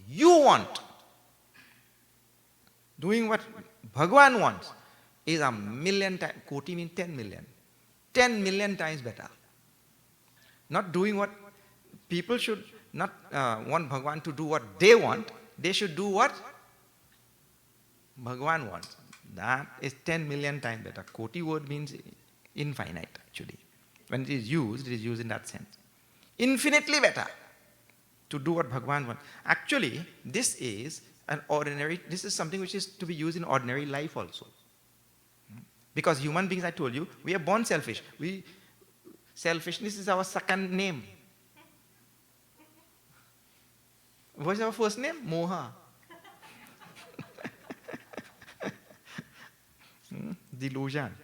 you want, doing what Bhagavan wants, is a million times, koti means 10 million. 10 million times better. Not doing what people should not want Bhagavan to do what they want, they should do what Bhagavan wants. That is 10 million times better. Koti word means infinite actually. When it is used in that sense. Infinitely better to do what Bhagavan wants. Actually, this is something which is to be used in ordinary life also. Because human beings, I told you, we are born selfish. Selfishness is our second name. What is our first name? Moha. Delusion.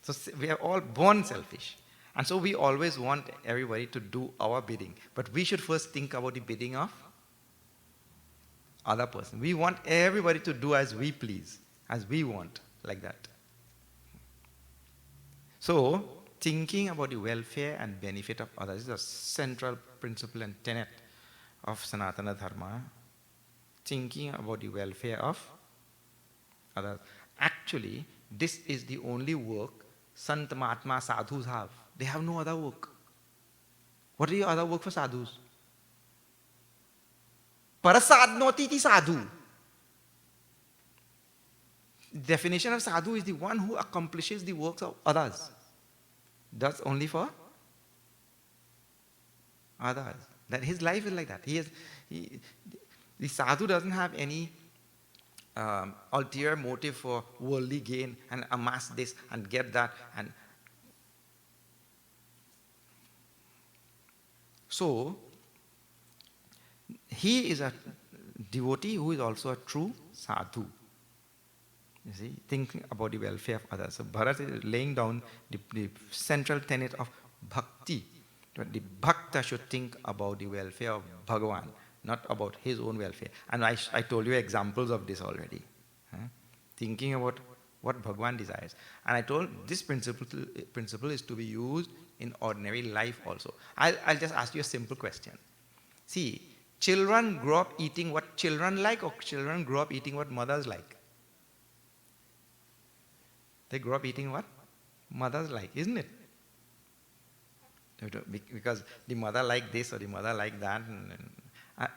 So we are all born selfish. And so we always want everybody to do our bidding. But we should first think about the bidding of other person. We want everybody to do as we please, as we want, like that. So, thinking about the welfare and benefit of others is a central principle and tenet of Sanatana Dharma. Thinking about the welfare of others. Actually, this is the only work Sant Mahatma Sadhus have. They have no other work. What is the other work for sadhus? Parasadnoti iti sadhu. Definition of sadhu is the one who accomplishes the works of others. That's only for others. That his life is like that. The sadhu doesn't have any ulterior motive for worldly gain and amass this and get that. And So, he is a devotee who is also a true sadhu. You see, thinking about the welfare of others. So Bharat is laying down the central tenet of bhakti. That the bhakta should think about the welfare of Bhagavan, not about his own welfare. And I told you examples of this already. Thinking about what Bhagavan desires. And I told this principle is to be used in ordinary life also. I'll just ask you a simple question. See, children grow up eating what children like, or children grow up eating what mothers like? They grow up eating what mothers like, isn't it? Because the mother like this or the mother like that.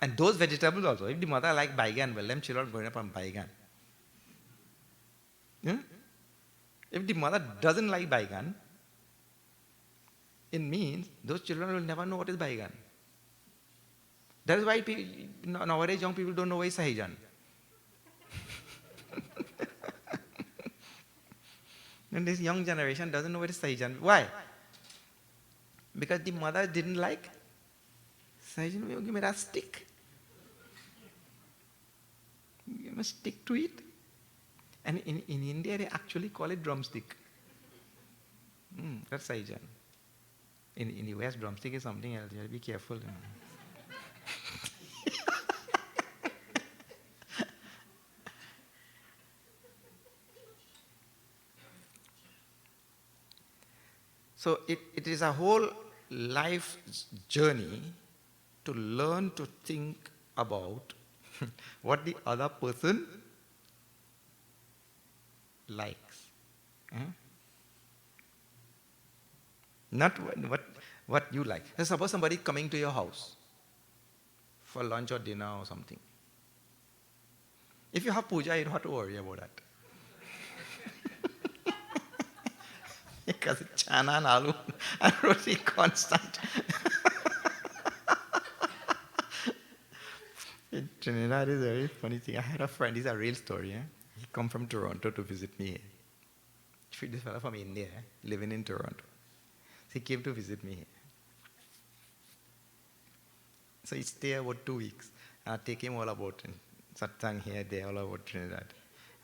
And those vegetables also. If the mother like baigan, well, them children growing up on baigan. Yeah? If the mother doesn't like baigan, it means those children will never know what is baigan. That is why nowadays young people don't know what is sahijan. And this young generation doesn't know what is sahijan. Why? Because the mother didn't like sahijan. You give me that stick. You must stick to it. And in India, they actually call it drumstick. That's sahijan. In the West, drumstick is something else. You have to be careful. So it is a whole life journey to learn to think about what the other person likes. Not what you like. So suppose somebody is coming to your house for lunch or dinner or something. If you have puja, you don't have to worry about that. Because it's chana and aloo and roti constant. In Trinidad is a very funny thing. I had a friend, it's a real story. He come from Toronto to visit me. This fellow from India, living in Toronto. So he came to visit me. So he stayed about 2 weeks. And I take him all about satsang here, there, all about Trinidad.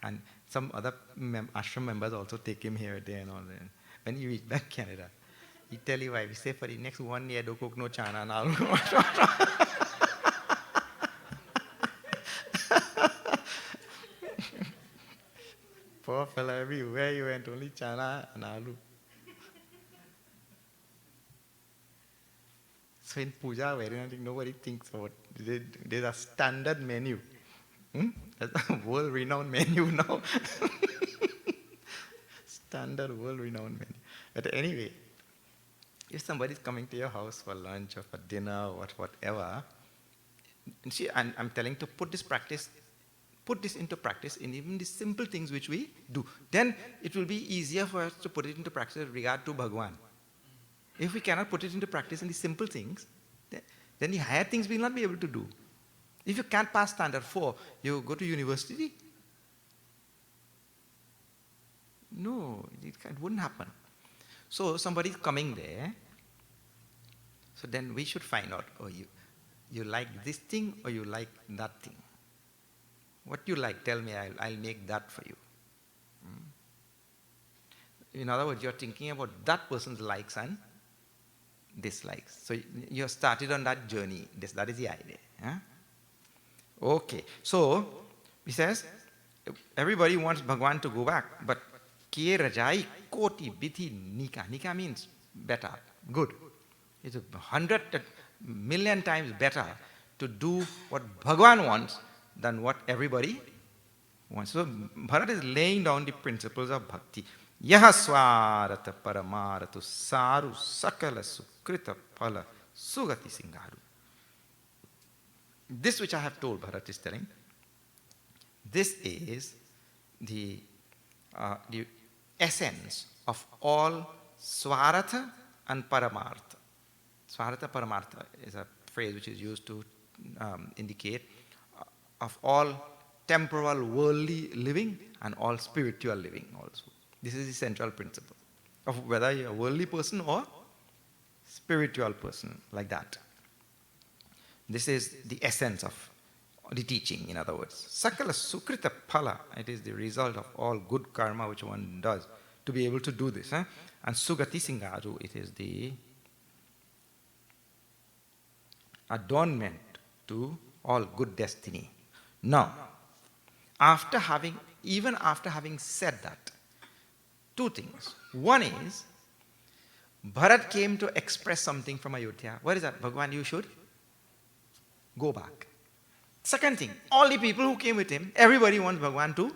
And some other ashram members also take him here, there, and all that. When you reach back Canada, he tell you why. We say for the next 1 year, don't cook no chana and aloo. Poor fella, everywhere you went, only chana and aloo. So in puja, nobody thinks about it. There's a standard menu. That's a world-renowned menu now. Standard world-renowned menu. But anyway, if somebody is coming to your house for lunch or for dinner or whatever, see, I'm telling to put this into practice in even the simple things which we do. Then it will be easier for us to put it into practice with regard to Bhagavan. If we cannot put it into practice in the simple things, then the higher things we will not be able to do. If you can't pass standard 4, you go to university. No, it wouldn't happen. So somebody is coming there. So then we should find out, you like this thing or you like that thing. What you like, tell me, I'll make that for you. In other words, you're thinking about that person's likes and dislikes. So you started on that journey. That is the idea. Okay. So, he says, everybody wants Bhagavan to go back, but Kiye Rajai Koti Bithi Nika. Nika means better, good. It's 100 million times better to do what Bhagavan wants than what everybody wants. So Bharat is laying down the principles of bhakti. Yaha swarata paramaratu saru sakala sukrita phala sugati singharu. This which I have told, Bharat is telling, this is the essence of all swaratha and paramartha. Swaratha paramartha is a phrase which is used to indicate of all temporal worldly living and all spiritual living also. This is the central principle of whether you're a worldly person or spiritual person, like that. This is the essence of the teaching, in other words. Sakala sukrita phala, it is the result of all good karma which one does to be able to do this. And sugati singharu, it is the adornment to all good destiny. Now, even after having said that, two things. One is, Bharat came to express something from Ayodhya. What is that? Bhagwan, you should go back. Second thing, all the people who came with him, everybody wants Bhagwan to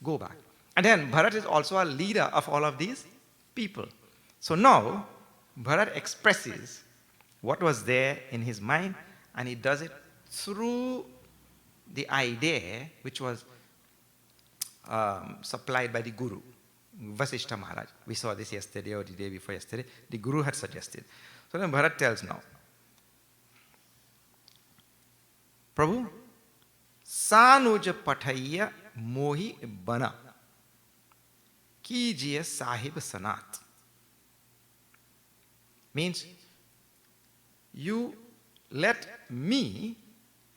go back. And then Bharat is also a leader of all of these people. So now, Bharat expresses what was there in his mind, and he does it through the idea which was supplied by the Guru, Vasishtha Maharaj. We saw this yesterday or the day before yesterday. The Guru had suggested. So then Bharat tells now, Prabhu, Sanuja Pathaya Mohi Bana Kijiya Sahib Sanat. Means, you let me,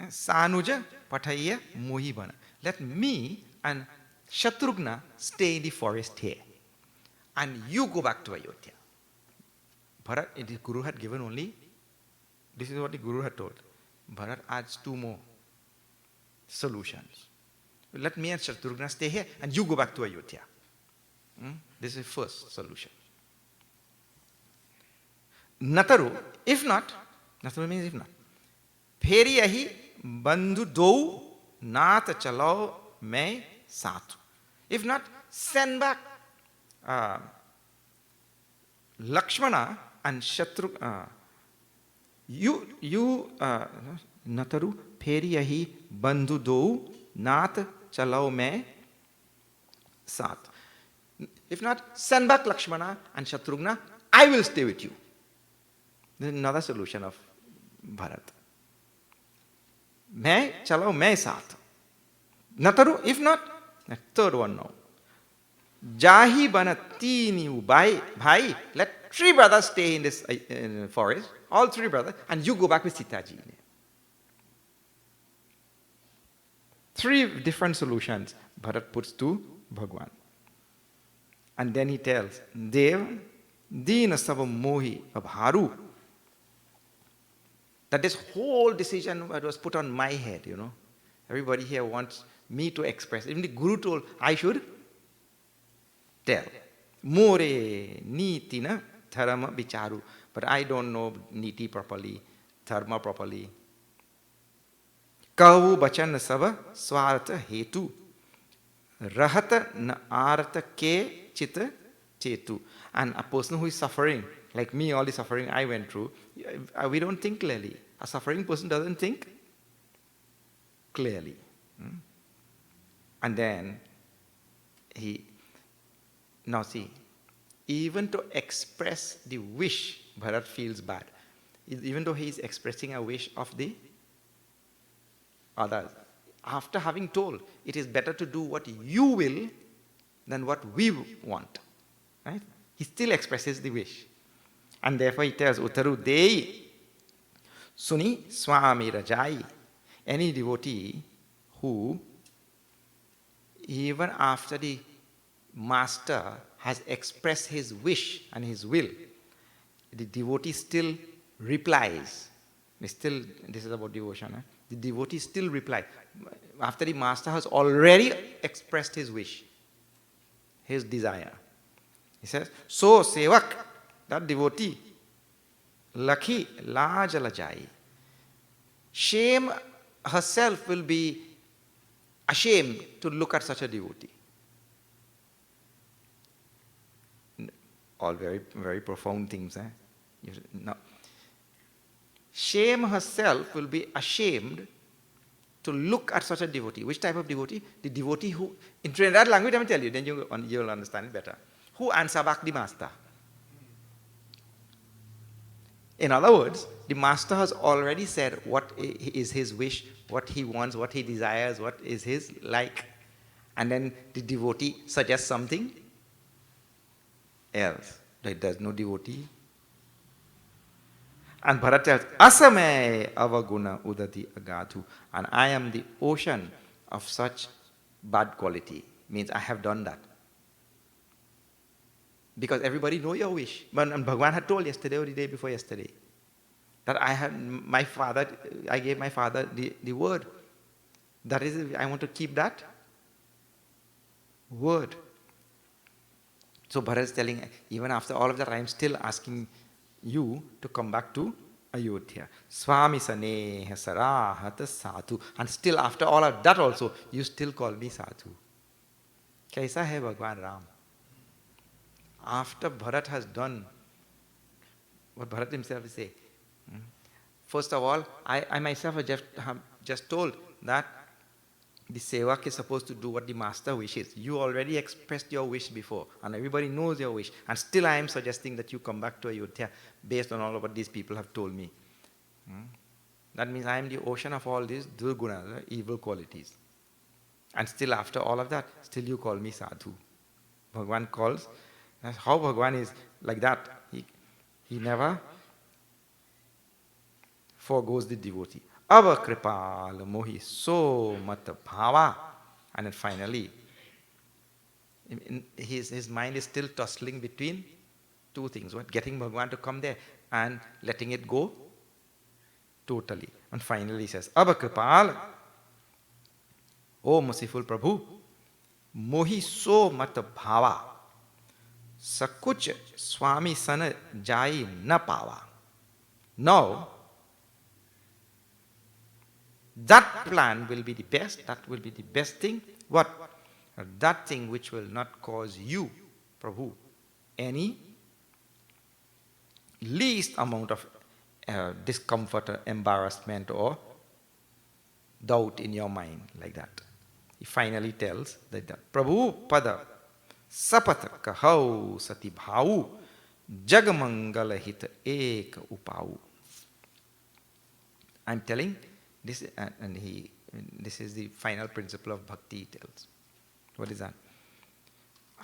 Sanuja Pathaya Mohi Bana, let me and Shatrughna stay in the forest here. And you go back to Ayodhya. Bharat, the Guru had given only, this is what the Guru had told. Bharat adds two more solutions. Let me and Shatrughna stay here and you go back to Ayodhya. This is the first solution. Nataru, if not, Nataru means if not. Pheri ahi bandhu dou naat chalao mein sath. If not, send back Lakshmana and Shatrughna. Nataru pheri ahi bandhu dou naat chalao mein sath. If not, send back Lakshmana and Shatrughna. I will stay with you. This is another solution of Bharat. Main chalao main saath. Nataru, if not, third one now. Jahi bana teeni bhai, let three brothers stay in this forest, all three brothers, and you go back with Sitaji. Three different solutions Bharat puts to Bhagwan. And then he tells, Dev, Dina Sava Mohi Abharu. That this whole decision was put on my head, Everybody here wants me to express. Even the Guru told I should tell. More niti na dharma bicharu. But I don't know niti properly, dharma properly. Kahu bachan sava swartha hetu. Rahata na artha ke chita chetu. And a person who is suffering, like me, all the suffering I went through, we don't think clearly. A suffering person doesn't think clearly. And then now see, even to express the wish, Bharat feels bad. Even though he is expressing a wish of the others. After having told, it is better to do what you will than what we want. Right? He still expresses the wish. And therefore he tells, Uttaru Dei Suni Swami Rajai. Any devotee who, even after the master has expressed his wish and his will, the devotee still replies. This is about devotion. The devotee still replies. After the master has already expressed his wish, his desire. He says, so sevak, that devotee, lakhi lajalajai. Shame herself will be ashamed to look at such a devotee. All very, very profound things. No. Shame herself will be ashamed to look at such a devotee. Which type of devotee? The devotee who, in Trinidad language, I will tell you, then you'll understand it better. Who answer back the master. In other words, the master has already said what is his wish, what he wants, what he desires, what is his like. And then the devotee suggests something else. Like there's no devotee. And Bharat tells, Asame avaguna udati agathu. And I am the ocean of such bad quality. Means I have done that. Because everybody know your wish. But and Bhagavan had told yesterday or the day before yesterday that I gave my father the word. That is, I want to keep that word. So Bharat is telling, even after all of that, I am still asking you to come back to Ayodhya. Swami Saneha Sarahata Sadhu. And still after all of that also, you still call me Sadhu. Kaisa hai Bhagwan Ram? After Bharat has done what Bharat himself will say. First of all, I myself have just told that the sevak is supposed to do what the master wishes. You already expressed your wish before, and everybody knows your wish. And still I am suggesting that you come back to Ayodhya based on all of what these people have told me. That means I am the ocean of all these durgunas, evil qualities. And still after all of that, still you call me sadhu. Bhagwan calls. That's how Bhagwan is like that. He never forgoes the devotee. Ava kripal mohi so mata bhava. And then finally, his mind is still tussling between two things. What? Getting Bhagwan to come there and letting it go totally. And finally he says, Ava kripal, O merciful Prabhu, mohi so mata bhava. Sakuch Swami Sana Jai na pava. Now, that plan will be the best, that will be the best thing. What? That thing which will not cause you, Prabhu, any least amount of discomfort or embarrassment or doubt in your mind, like that. He finally tells that Prabhu Pada Sapat kahau sati bhau jagamangala hit ek upau. I'm telling this, and this is the final principle of Bhakti, he tells. What is that?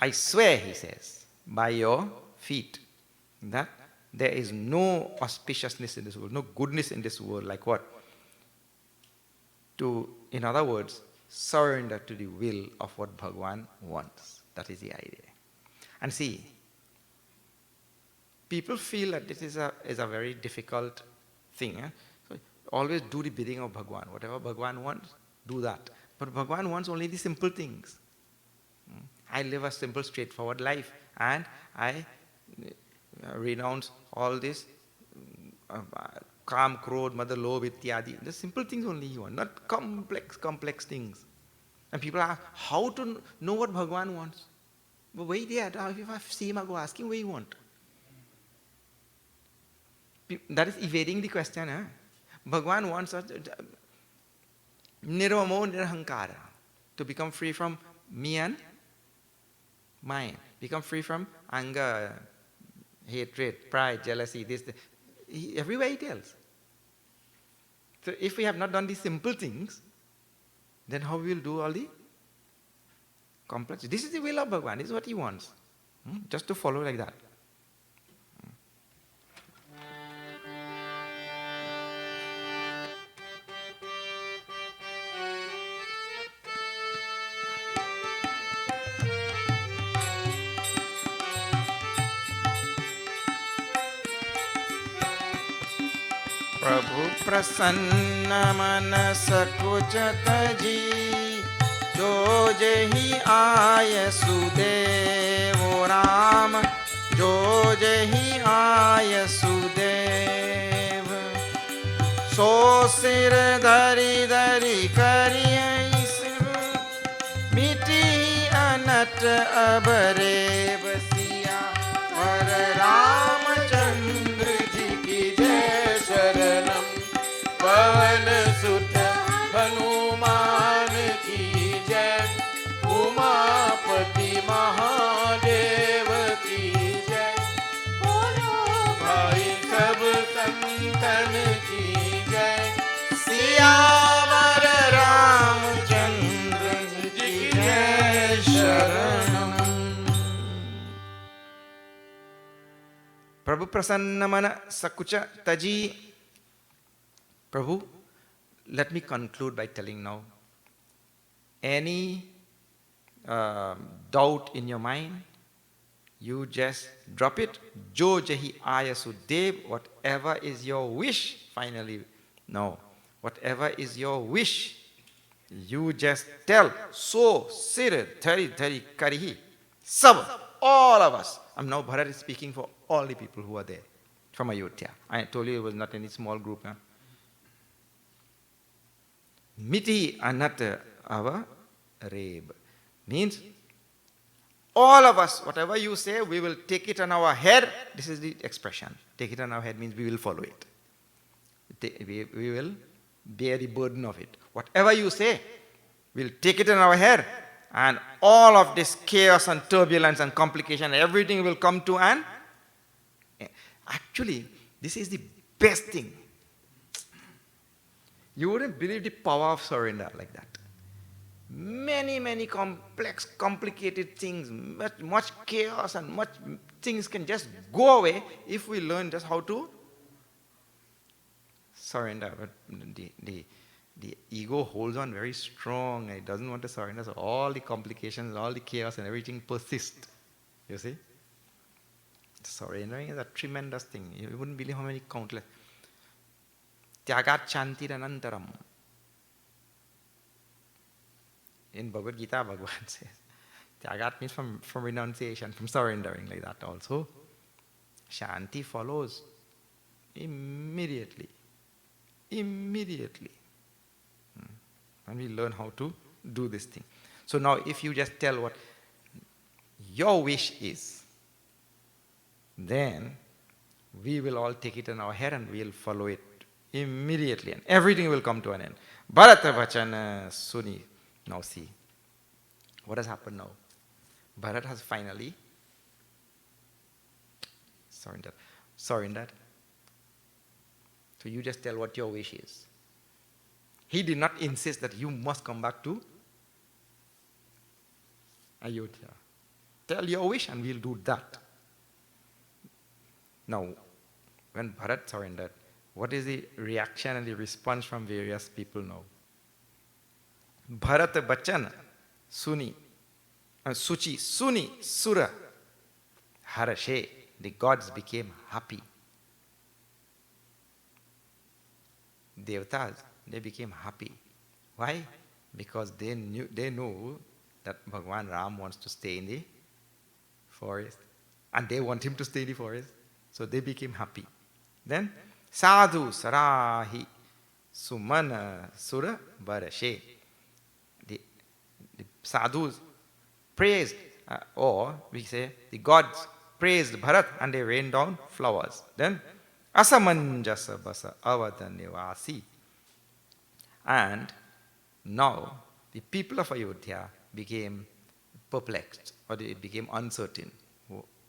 I swear, he says, by your feet, that there is no auspiciousness in this world, no goodness in this world, like what? To, in other words, surrender to the will of what Bhagwan wants. That is the idea. And see, people feel that this is a very difficult thing. So always do the bidding of Bhagwan. Whatever Bhagwan wants, do that. But Bhagwan wants only the simple things. I live a simple, straightforward life, and I renounce all this Kam, Krodh, Mada, Lobh, Ityadi. The simple things only you want, not complex things. And people ask, how to know what Bhagwan wants? But wait there, if I see him, I go ask him what he wants. That is evading the question. Bhagwan wants us nirvamo nirhankara, to become free from me and mine, become free from anger, hatred, pride, jealousy, this. Everywhere he tells. So if we have not done these simple things, then how we will do all the complex? This is the will of Bhagwan. This is what he wants. Just to follow like that. Prabhu prasanna manas kuchat ji, jo jehi aaya sudev Ram, jo jehi aaya sudev. So sir dari dari kariye sir, miti anat abare basiya, par Ramchandra ji ki jai sharanam, pavan sut Hanuman ki jai, Umapati Mahadev ki jai, bolo bhai sab santan ki jai, Siyamar Ramchandra ji ki jai sharanam. Prabhu prasannamana sakucha taji. Prabhu, let me conclude by telling now, any doubt in your mind, you just drop it. Jo jahi ayasu dev, whatever is your wish, finally, no, whatever is your wish, you just tell, so sir thari thari karihi, sab, all of us. Now Bharat is speaking for all the people who are there from Ayodhya. I told you it was not any small group. Huh? Miti anata ava reb. Means all of us, whatever you say, we will take it on our head. This is the expression. Take it on our head means we will follow it. We will bear the burden of it. Whatever you say, we'll take it on our head. And all of this chaos and turbulence and complication, everything will come to an end. Actually, this is the best thing. You wouldn't believe the power of surrender like that. Many, many complex, complicated things, much chaos and much things can just go away if we learn just how to surrender. But the ego holds on very strong. It doesn't want to surrender. So all the complications, all the chaos and everything persist. You see? Surrendering is a tremendous thing. You wouldn't believe how many countless. Tyagat Chantiranantaram. In Bhagavad Gita, Bhagavan says, Tyagat means from renunciation, from surrendering, like that also. Shanti follows immediately. Immediately. And we learn how to do this thing. So now if you just tell what your wish is, then we will all take it in our head and we'll follow it immediately. And everything will come to an end. Bharat Vachana Suni. Now see, what has happened now? Bharat has finally surrendered. So you just tell what your wish is. He did not insist that you must come back to Ayodhya. Tell your wish and we'll do that. Now, when Bharat surrendered, what is the reaction and the response from various people now? Bharat Bachan Suni Suchi Suni Sura Harashe, the gods became happy. Devatas, they became happy. Why? Because they know that Bhagwan Ram wants to stay in the forest. And they want him to stay in the forest. So they became happy. Then Sadhu Sarahi Sumana Sura Barashe. The sadhus praised, or we say the gods praised Bharat and they rained down flowers. Then Asamanjasa Basa Avadhanivasi. And now the people of Ayodhya became perplexed, or they became uncertain.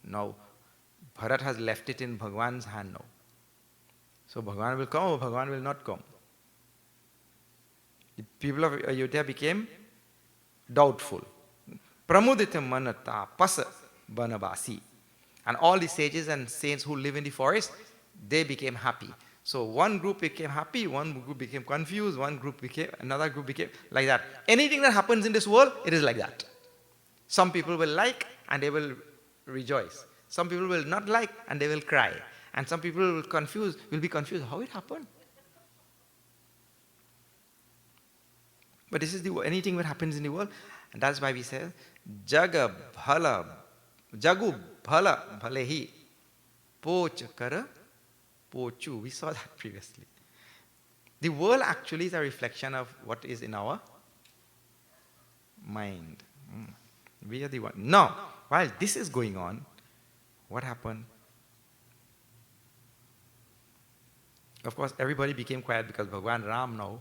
Now Bharat has left it in Bhagwan's hand now. So Bhagwan will come or Bhagwan will not come. The people of Ayodhya became doubtful. Pramudita manata pasa banabasi. And all the sages and saints who live in the forest, they became happy. So one group became happy, one group became confused, another group became like that. Anything that happens in this world, it is like that. Some people will like and they will rejoice. Some people will not like and they will cry. And some people will be confused. How it happened? But this is anything that happens in the world. And that's why we say, Jagu bhala bhalehi pochakara pochu. We saw that previously. The world actually is a reflection of what is in our mind. We are the one. Now, while this is going on, what happened? Of course, everybody became quiet because Bhagwan Ram now.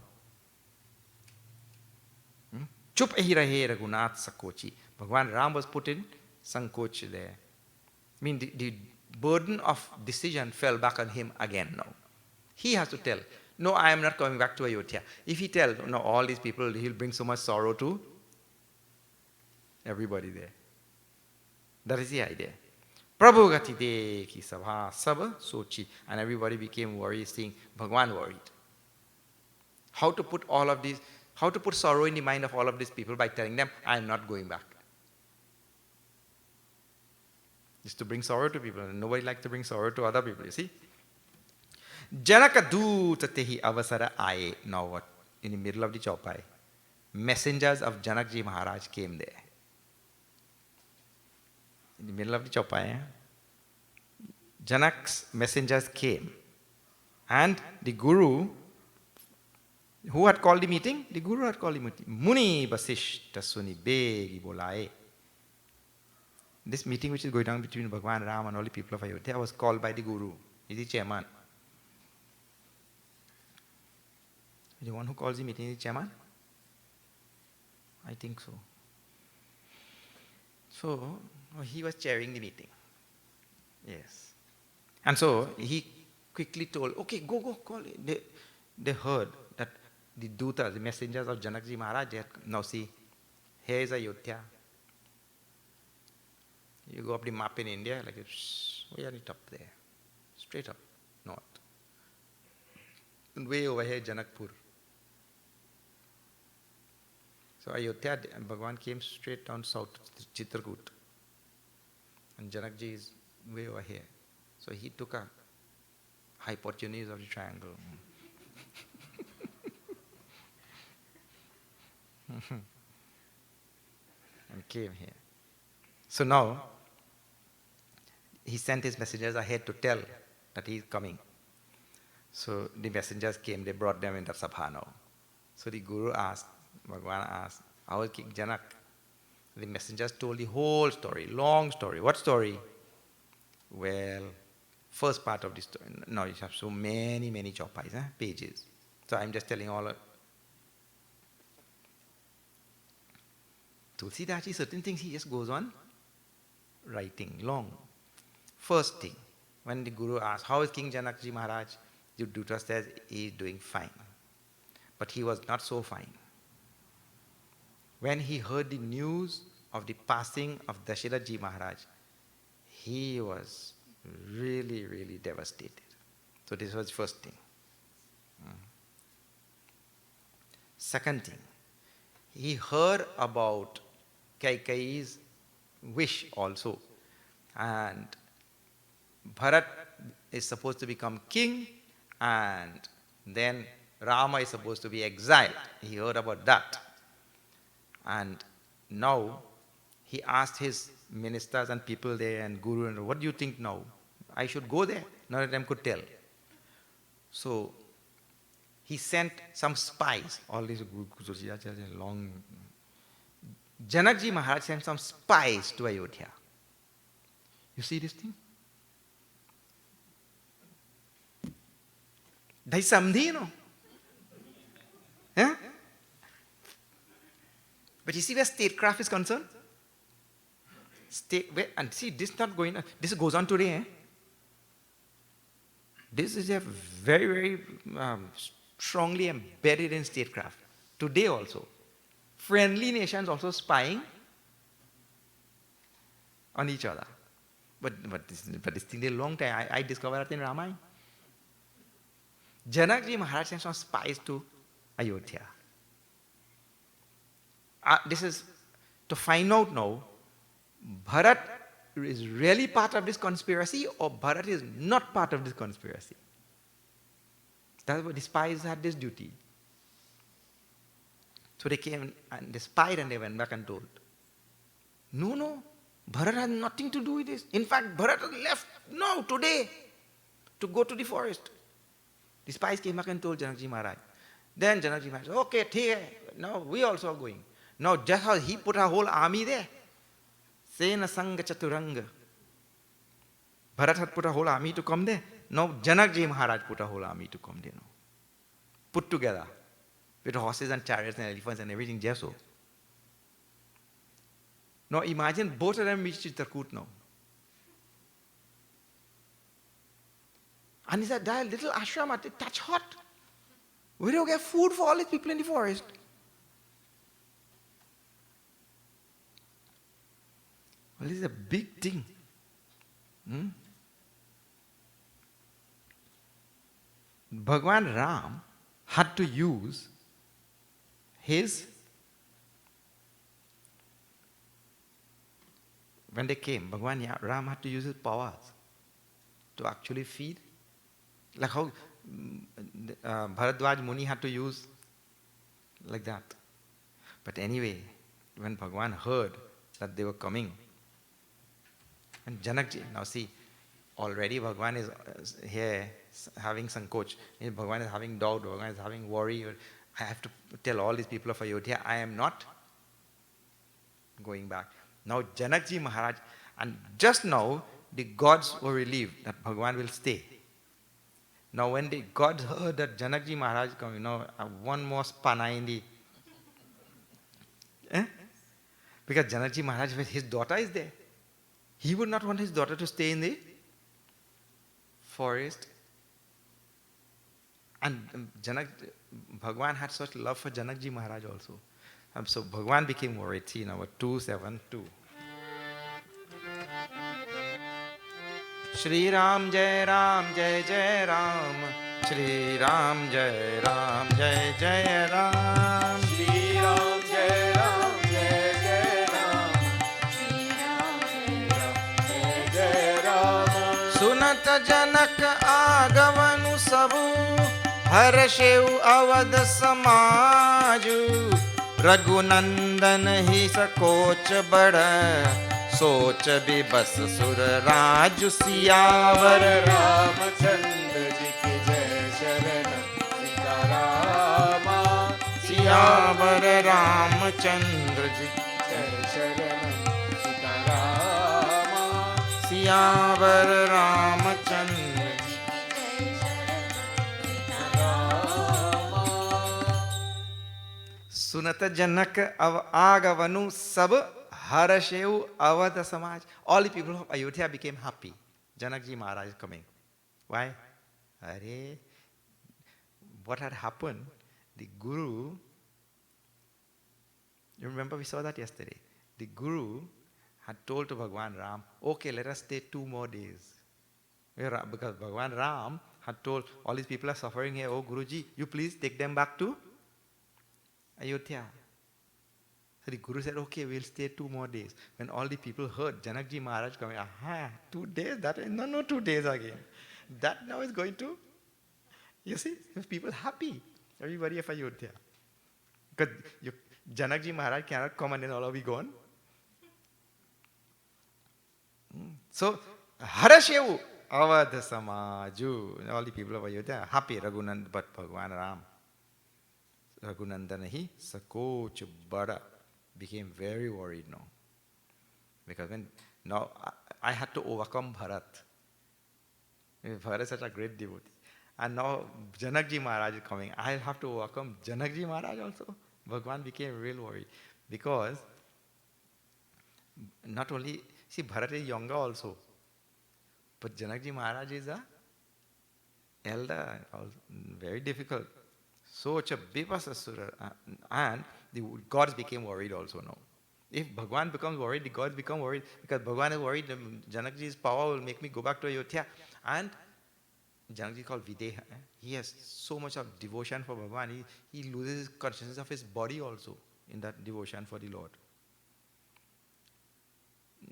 Chup ahirahe Raghunath Sakochi. Bhagwan Ram was put in Sankoch there. I mean, the burden of decision fell back on him again now. He has to tell, no, I am not coming back to Ayodhya. If he tells, no, all these people, he'll bring so much sorrow to everybody there. That is the idea. Prabhu gati de ki sabha sab sochi. And everybody became worried, saying, Bhagwan worried. How to put all of these, how to put sorrow in the mind of all of these people by telling them, I am not going back. Just to bring sorrow to people. And nobody likes to bring sorrow to other people, you see. Janaka Dutta tehi avasara aaye. Now what? In the middle of the chaupai, messengers of Janakji Maharaj came there. In the middle of the chaupai, Janak's messengers came. And the Guru, who had called the meeting? The Guru had called the meeting. Muni Vasishta Suni Begi Bolaye. This meeting which is going on between Bhagwan Ram and all the people of Ayodhya was called by the Guru. He's the chairman. The one who calls the meeting is the chairman? I think so. So, he was chairing the meeting. Yes. And so, he quickly told, okay, go, call it. They heard that the Dutas, the messengers of Janakji Maharaj, they had, now see, here is Ayodhya. You go up the map in India, like, way on it up there. Straight up, north. And way over here, Janakpur. So Ayodhya, Bhagwan came straight down south to Chitrakoot. And Janakji is way over here. So he took a hypotenuse of the triangle. And came here. So now, he sent his messengers ahead to tell that he is coming. So the messengers came, they brought them into Sabha now. So the Guru asked, Bhagwan asked, how is King Janak? The messengers told the whole story, long story. What story? Well, first part of the story. No, you have so many chopais, pages. So I'm just telling all. Tulsidaji, certain things he just goes on writing, long. First thing, when the Guru asked, how is King Janakji Maharaj? The Duta says, he is doing fine. But he was not so fine. When he heard the news of the passing of Dasharatha Maharaj, he was really devastated. So this was the first thing. Second thing, he heard about Kaikeyi's wish also. And Bharat is supposed to become king, and then Rama is supposed to be exiled. He heard about that. And now he asked his ministers and people there and Guru, and what do you think now? I should go there? None of them could tell. So he sent some spies, all these long. Janakji Maharaj sent some spies to Ayodhya. You see this thing? There is samdhi, you know. Yeah? But you see where statecraft is concerned? And see, this not going on. This goes on today. This is a very strongly embedded in statecraft. Today also. Friendly nations also spying on each other. But this thing is a long time. I discovered that in Ramayana. Janakji Maharaj sent some spies to Ayodhya. This is to find out now, Bharat is really part of this conspiracy or Bharat is not part of this conspiracy. That's what the spies had this duty. So they came and they spied and they went back and told, no, Bharat has nothing to do with this. In fact, Bharat left now, today, to go to the forest. The spies came back and told Janakji Maharaj. Then Janakji Maharaj said, okay, take it. Now we also are going. Now just how he put a whole army there. Sena Sangha Chaturanga. Bharat had put a whole army to come there. Now Janakji Maharaj put a whole army to come there now. Put together. With horses and chariots and elephants and everything just so. Now imagine both of them reach Chitrakoot now. And he said, that little ashram at the touch hut. Where do you get food for all these people in the forest? Well, this is a big thing. Hmm? Bhagwan Ram had to use his, when they came, Bhagwan Ram had to use his powers to actually feed. Like how Bharadwaj Muni had to use, like that. But anyway, when Bhagwan heard that they were coming, and Janakji, now see, already Bhagwan is here having sankoch. Bhagwan is having doubt, Bhagwan is having worry. I have to tell all these people of Ayodhya, I am not going back. Now Janakji Maharaj, and just now the gods were relieved that Bhagwan will stay. Now when the gods heard that Janakji Maharaj is coming, one more spana in the... Eh? Because Janakji Maharaj, his daughter is there. He would not want his daughter to stay in the forest. And Bhagwan had such love for Janakji Maharaj also. So Bhagwan became worried. See, now 272. Shri Ram Jai Ram Jai Jai Ram. Shri Ram Jai Ram Jai Jai Ram. Shri Ram Jai Ram Jai Jai Ram. Shri Ram Jai Jai Ram. सुनत जनक आगवनु सबु हर्षेउ अवध समाजु रघुनंदन ही सकोच बड़ सोच बिबस सुर राजु सियावर रामचंद्र जी की जय शरण सीतारामा। सियावर रामचंद्र जी जय शरण सीतारामा। सियावर रामचंद्र जी सुनत जनक अव आगवनु सब हर्षेउ Awadh samaj. All the people of Ayodhya became happy. Janakji Maharaj is coming. Why? Arey, what had happened? The Guru, you remember we saw that yesterday. The Guru had told to Bhagwan Ram, okay, let us stay 2 more days. Because Bhagwan Ram had told, all these people are suffering here, oh Guruji, you please take them back to Ayodhya. So the Guru said, okay, we'll stay 2 more days. When all the people heard Janakji Maharaj coming, 2 days? No, 2 days again. That now is going to, you see, people happy. Everybody of Ayodhya. Because Janakji Maharaj cannot come and then all of you gone. So, Harashevu Avadha Samaju. All the people of Ayodhya are happy. Raghunand, but Bhagwan Ram. Raghunandanahi Sakoch Bada became very worried now. Because now I had to overcome Bharat. Bharat is such a great devotee. And now Janakji Maharaj is coming. I'll have to overcome Janakji Maharaj also. Bhagwan became real worried. Because not only, see, Bharat is younger also. But Janakji Maharaj is a elder, very difficult. So Bipasasura, and the gods became worried also now. If Bhagwan becomes worried, the gods become worried, because Bhagwan is worried, Janakji's power will make me go back to Ayodhya. And Janakji is called Videha. He has so much of devotion for Bhagwan, he loses his consciousness of his body also in that devotion for the Lord.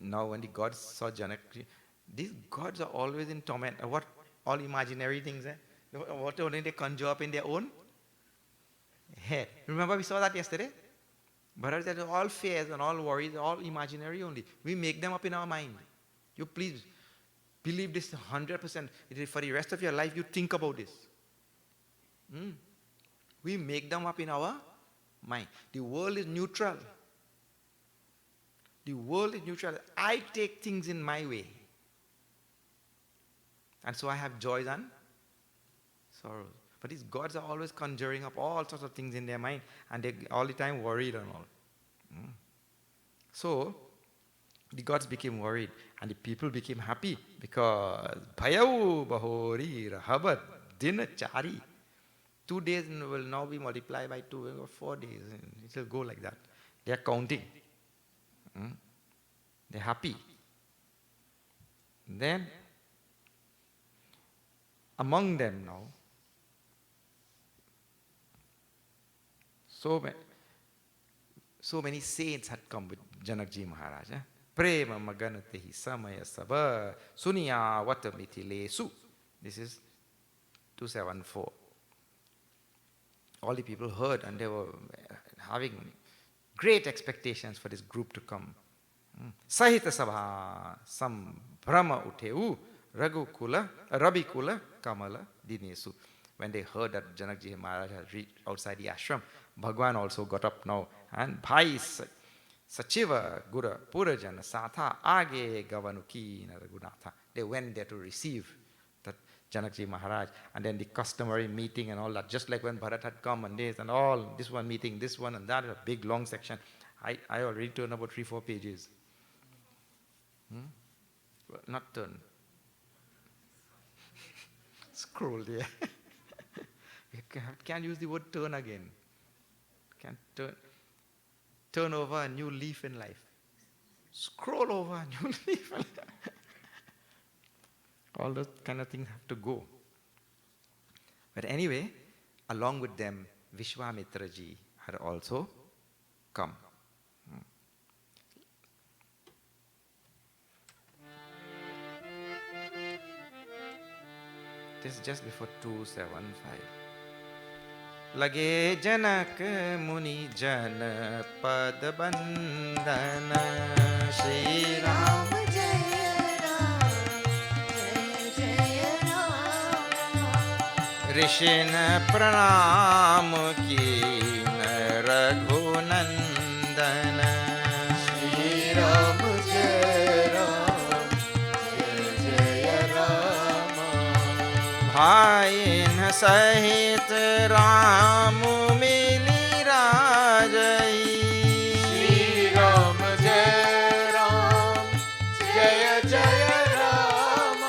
Now when the gods saw Janakji, these gods are always in torment. What all imaginary things, what only they conjure up in their own head. Remember we saw that yesterday? Bharat said all fears and all worries, all imaginary only. We make them up in our mind. You please believe this 100%. For the rest of your life, you think about this. We make them up in our mind. The world is neutral. The world is neutral. I take things in my way. And so I have joys and sorrows. But these gods are always conjuring up all sorts of things in their mind, and they all the time worried and all. So the gods became worried, and the people became happy, because Bhayau Bahori Rahabat Dinachari. 2 days will now be multiplied by 2 or 4 days. It will go like that. They are counting. They're happy. Then, among them now, so many saints had come with Janakji Maharaj. Prema maganatehi samaya sabha suniya vatamiti su. This is 274. All the people heard and they were having great expectations for this group to come. Sahita sabha sambrahma utheu ragukula rabikula kamala dinesu. When they heard that Janakji Maharaj had reached outside the ashram, Bhagwan also got up now and Bhai Sachiva Gura Purajana Satha Age Gavanuki Naragunatha. They went there to receive that Janakji Maharaj, and then the customary meeting and all that, just like when Bharat had come and this and all, this one meeting, this one and that, a big long section. I already turned about 3-4 pages. Not turn. Scroll there. You can't use the word turn again. Can't turn over a new leaf in life. Scroll over a new leaf in life. All those kind of things have to go. But anyway, along with them, Vishwamitraji had also come. This is just before 275. Lage janak muni jana pad bandhana Shri Ram Rishin प्रणाम कीन रघुनंदन श्री राम जय राम जय जय राम भाई न सहित राम मिली राजई श्री राम जय राम जय जय राम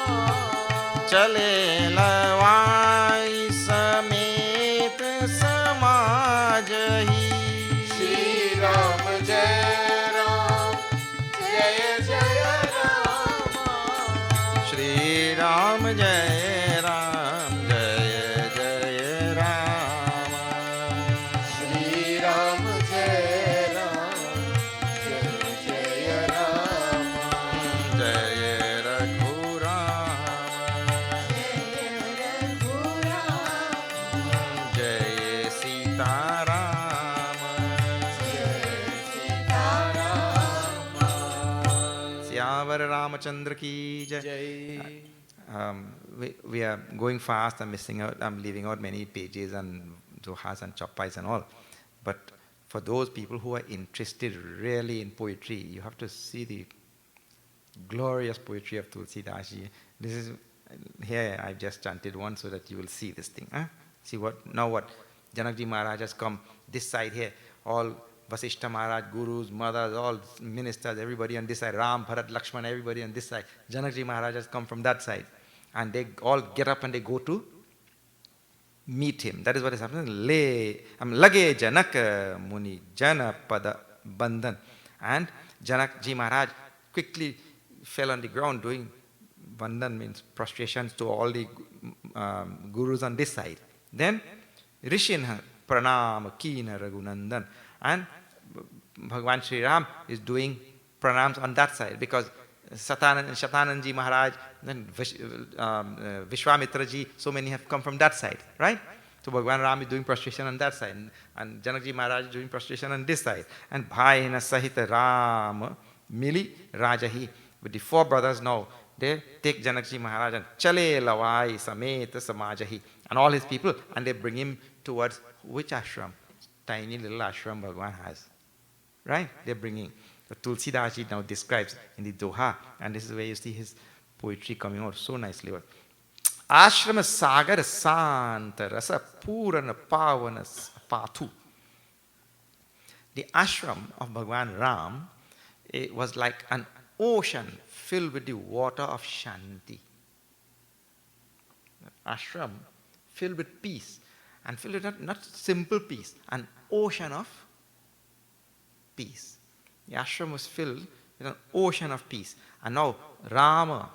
चले लवाई समेत समाज ही श्री राम जय राम जय जय राम श्री राम जय राम जय जय राम श्री राम जय राम जय जय राम जय रघुराम जय सीताराम सियावर रामचंद्र की जय. Jai. We are going fast. I'm leaving out many pages and dohas and chappais and all. But for those people who are interested really in poetry, you have to see the glorious poetry of Tulsidashi. This is here I've just chanted one so that you will see this thing. See what Janakji Maharaj has come this side here. All Vasishta Maharaj, gurus, mothers, all ministers, everybody on this side. Ram, Bharat, Lakshmana, everybody on this side. Janakji Maharaj has come from that side. And they all get up and they go to meet him. That is what is happening. Lage Janaka Muni Jana Pada Bandhan. And Janakji Maharaj quickly fell on the ground doing bandhan, means prostrations to all the gurus on this side. Then Rishinha Pranam Kina Raghunandan. And Bhagwan Sri Ram is doing pranams on that side because Shatananji Maharaj, then Vishwamitraji, so many have come from that side, right? So Bhagwan Ram is doing prostration on that side, and Janakji Maharaj is doing prostration on this side. And Bhaina Sahita Ram Mili Rajahi, with the 4 brothers now, they take Janakji Maharaj and Chale Lawai Sameta Samajahi, and all his people, and they bring him towards which ashram? Tiny little ashram Bhagwan has, right? They're bringing. So Tulsidashi now describes in the Doha, and this is where you see his poetry coming out so nicely. Ashrama Sagar Santa Rasa Purana Pavana Pathu. The ashram of Bhagwan Ram, it was like an ocean filled with the water of Shanti. Ashram filled with peace, and filled with not simple peace, an ocean of peace. The ashram was filled with an ocean of peace. And now Rama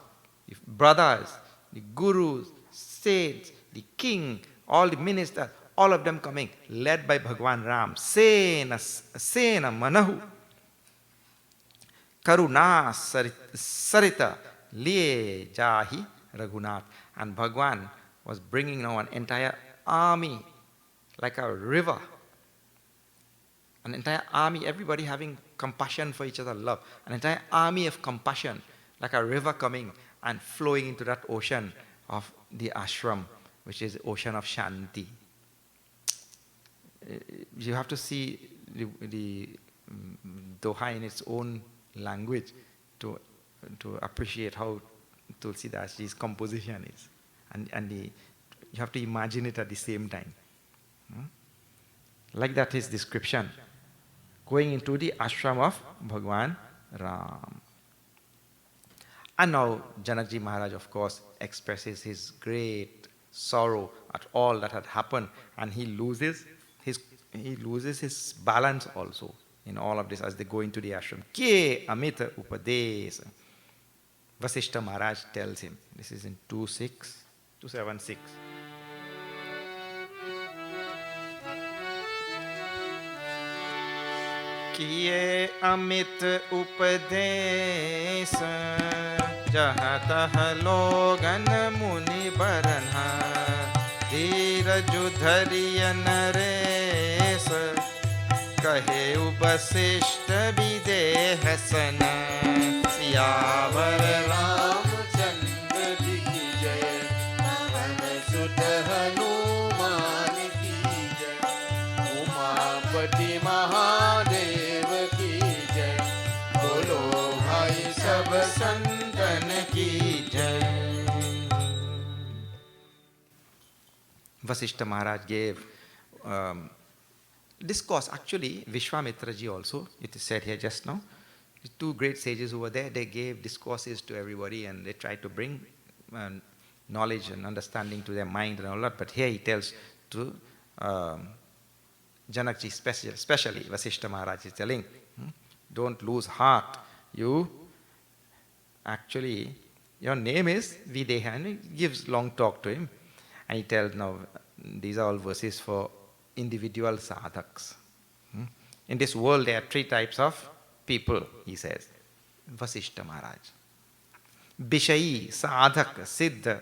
the brothers, the gurus, saints, the king, all the ministers, all of them coming, led by Bhagwan Ram. Sena Manahu, Karuna Sarita, Liye Jahi Raghunath. And Bhagwan was bringing now an entire army, like a river. An entire army, everybody having compassion for each other, love. An entire army of compassion, like a river coming and flowing into that ocean of the ashram, which is the ocean of Shanti. You have to see the Doha in its own language to appreciate how Tulsidas Ji's composition is. And you have to imagine it at the same time. Like that his description. Going into the ashram of Bhagwan Ram. And now Janakji Maharaj, of course, expresses his great sorrow at all that had happened, and he loses his balance also in all of this as they go into the ashram. Ke amita upades. Vasishta Maharaj tells him. This is in 276. किए अमित उपदेश जहाँ तहाँ लोगन मुनि बरन्हा धीरजु धरिय नरेश कहे उपशिष्ट विदेह सन सियावर रामचंद्र जी की जय पवन सुत हनुमान की जय उमापति महादेव की जय बोलो भाई सब संतन की जय. Vasishta Maharaj gave discourse. Actually, Vishwamitra ji also, it is said here just now, the two great sages who were there, they gave discourses to everybody and they tried to bring knowledge and understanding to their mind and all that. But here he tells to Janakji, especially Vasishta Maharaj is telling, don't lose heart. You actually, your name is Videha, and he gives long talk to him. And he tells, now, these are all verses for individual sadhaks. In this world, there are three types of people, he says. Vasishta Maharaj. Bishayi, sadhak, siddha.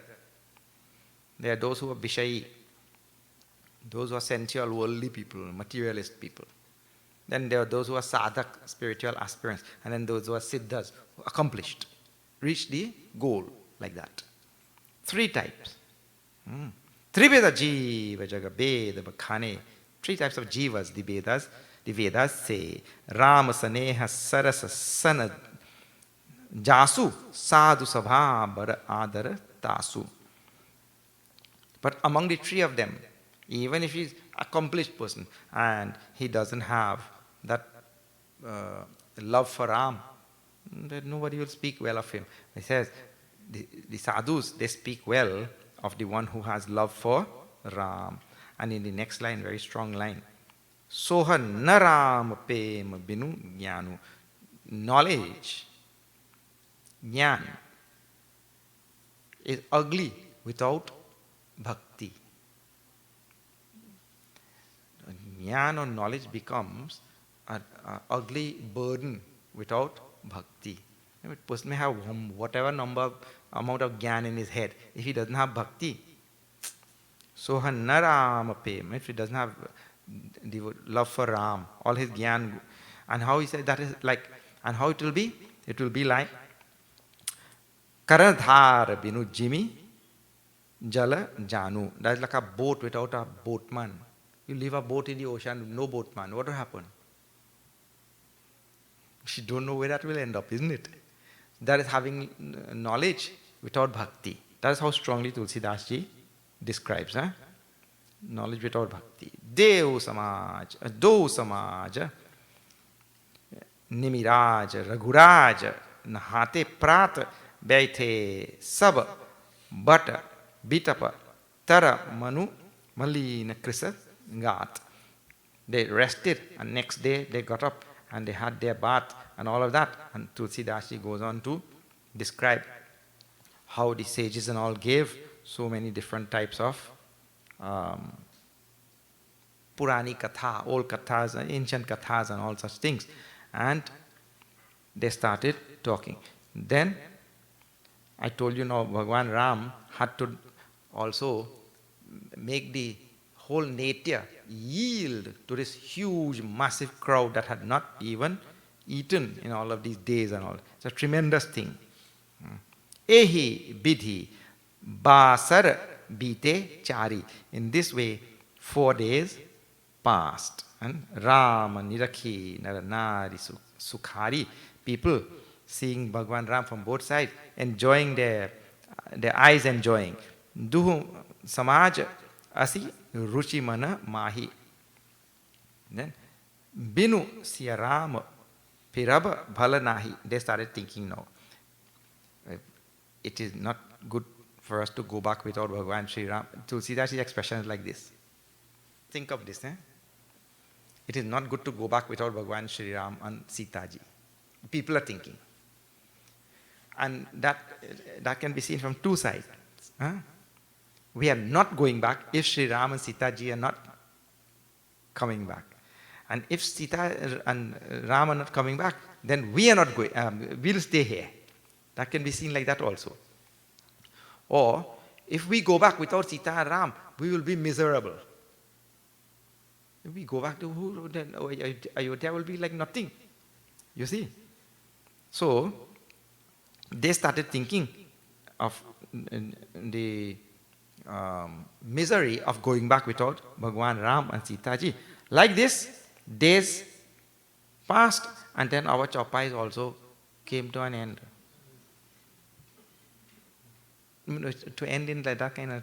There are those who are Bishayi, those who are sensual, worldly people, materialist people. Then there are those who are sadhak, spiritual aspirants. And then those who are siddhas, accomplished, reach the goal, like that. Three types. Triveda jiva jagabeda bakhane. Three types of jivas, the Vedas say. Rama saneha sarasa sanad jasu sadhu sabha bara adara tasu. But among the three of them, even if he's an accomplished person and he doesn't have that love for Ram, then nobody will speak well of him. He says, the sadhus, they speak well of the one who has love for Ram. And in the next line, very strong line, Soha naram pem binu jnanu. Knowledge, jnana, is ugly without bhakti. Jnana or knowledge becomes an ugly burden without bhakti. A person may have whatever amount of jnana in his head. If he doesn't have bhakti, so naramapem, if he doesn't have the love for Ram, all his jnana, and how he said that is like, and how it will be? It will be like Karadhar binu jimi jala janu. That is like a boat without a boatman. You leave a boat in the ocean, no boatman. What will happen? You don't know where that will end up, isn't it? That is having knowledge without bhakti. That is how strongly Tulsidas Ji describes. Knowledge without bhakti. Do samaj, nimiraj, raghuraj, nahate prat, baithe sab, but bitapa, tara manu, malina krisa gat. They rested and next day they got up and they had their bath and all of that. And Tulsidas Ji goes on to describe how the sages and all gave so many different types of Purani Katha, old Kathas, ancient Kathas and all such things. And they started talking. Then, I told you now, Bhagwan Ram had to also make the whole Natya yield to this huge, massive crowd that had not even eaten in all of these days and all. It's a tremendous thing. Ehi bidhi basar bite chari. In this way, 4 days passed. And Rama nirakhi naranari sukhari. People seeing Bhagwan Ram from both sides, enjoying their eyes enjoying. Duhu samaj asi ruchi mana mahi. Then binu siya Ram pirab bhala nahi. They started thinking now, it is not good for us to go back without Bhagwan Sri Ram. Tulsidas's expression is like this. Think of this. It is not good to go back without Bhagwan Sri Ram and Sita ji. People are thinking. And that can be seen from two sides. We are not going back if Sri Ram and Sita ji are not coming back. And if Sita and Ram are not coming back, then we are not going, we'll stay here. That can be seen like that also. Or, if we go back without Sita and Ram, we will be miserable. If we go back to who, then Ayodhya will be like nothing. You see? So, they started thinking of the misery of going back without Bhagwan Ram and Sita ji. Like this, days passed, and then our chopais also came to an end. To end in like that kind of...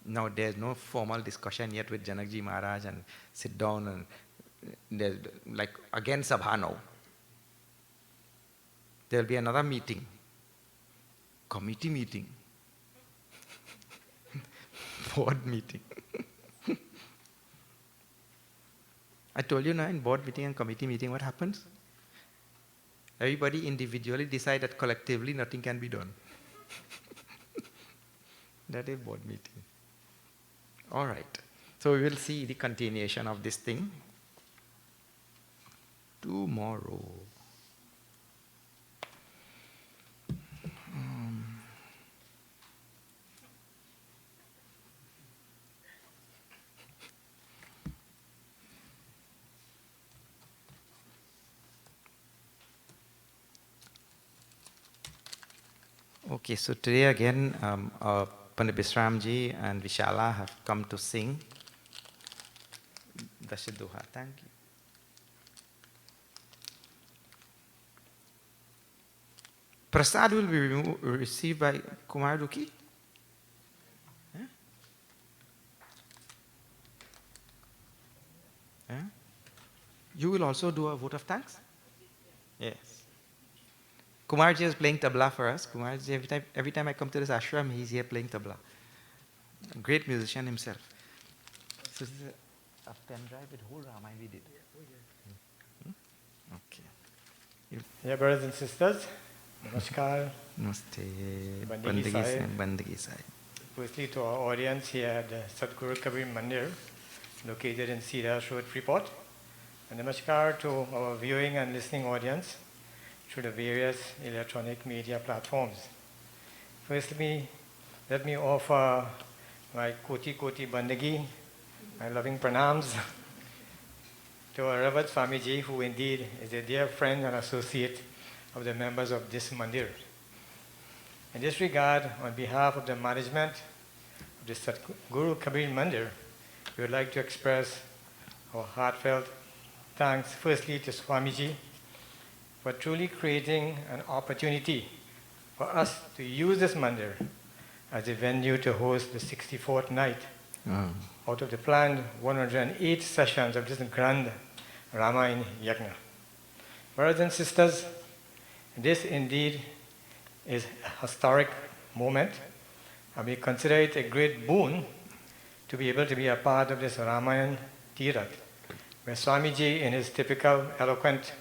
Now there's no formal discussion yet with Janakji Maharaj and sit down and there's like again Sabha now. There'll be another meeting, committee meeting, board meeting. I told you now in board meeting and committee meeting what happens? Everybody individually decide that collectively nothing can be done. That is board meeting. All right. So we will see the continuation of this thing tomorrow. Okay, so today again, Pandit Bisramji and Vishala have come to sing Dasha Doha. Thank you. Prasad will be received by Kumar Duki. Yeah? Yeah? You will also do a vote of thanks? Yes. Kumarji is playing tabla for us. Kumarji, every time I come to this ashram, he's here playing tabla. A great musician himself. So this is a pen drive with whole Ramayana we did. Okay. Yeah, brothers and sisters, namaskar. Namaste. Bandagi Bandagi Sahib. Firstly, to our audience here at the Sadguru Kabir Mandir, located in Sewdat Road, Freeport. And namaskar to our viewing and listening audience through the various electronic media platforms. Firstly, let me offer my koti bandagi, my loving pranams to our Revered Swamiji, who indeed is a dear friend and associate of the members of this mandir. In this regard, on behalf of the management of the Sadguru Kabir Mandir, we would like to express our heartfelt thanks firstly to Swamiji for truly creating an opportunity for us to use this mandir as a venue to host the 64th night out of the planned 108 sessions of this grand Ramayana Yajna. Brothers and sisters, this indeed is a historic moment, and we consider it a great boon to be able to be a part of this Ramayana Tirat, where Swamiji, in his typical eloquent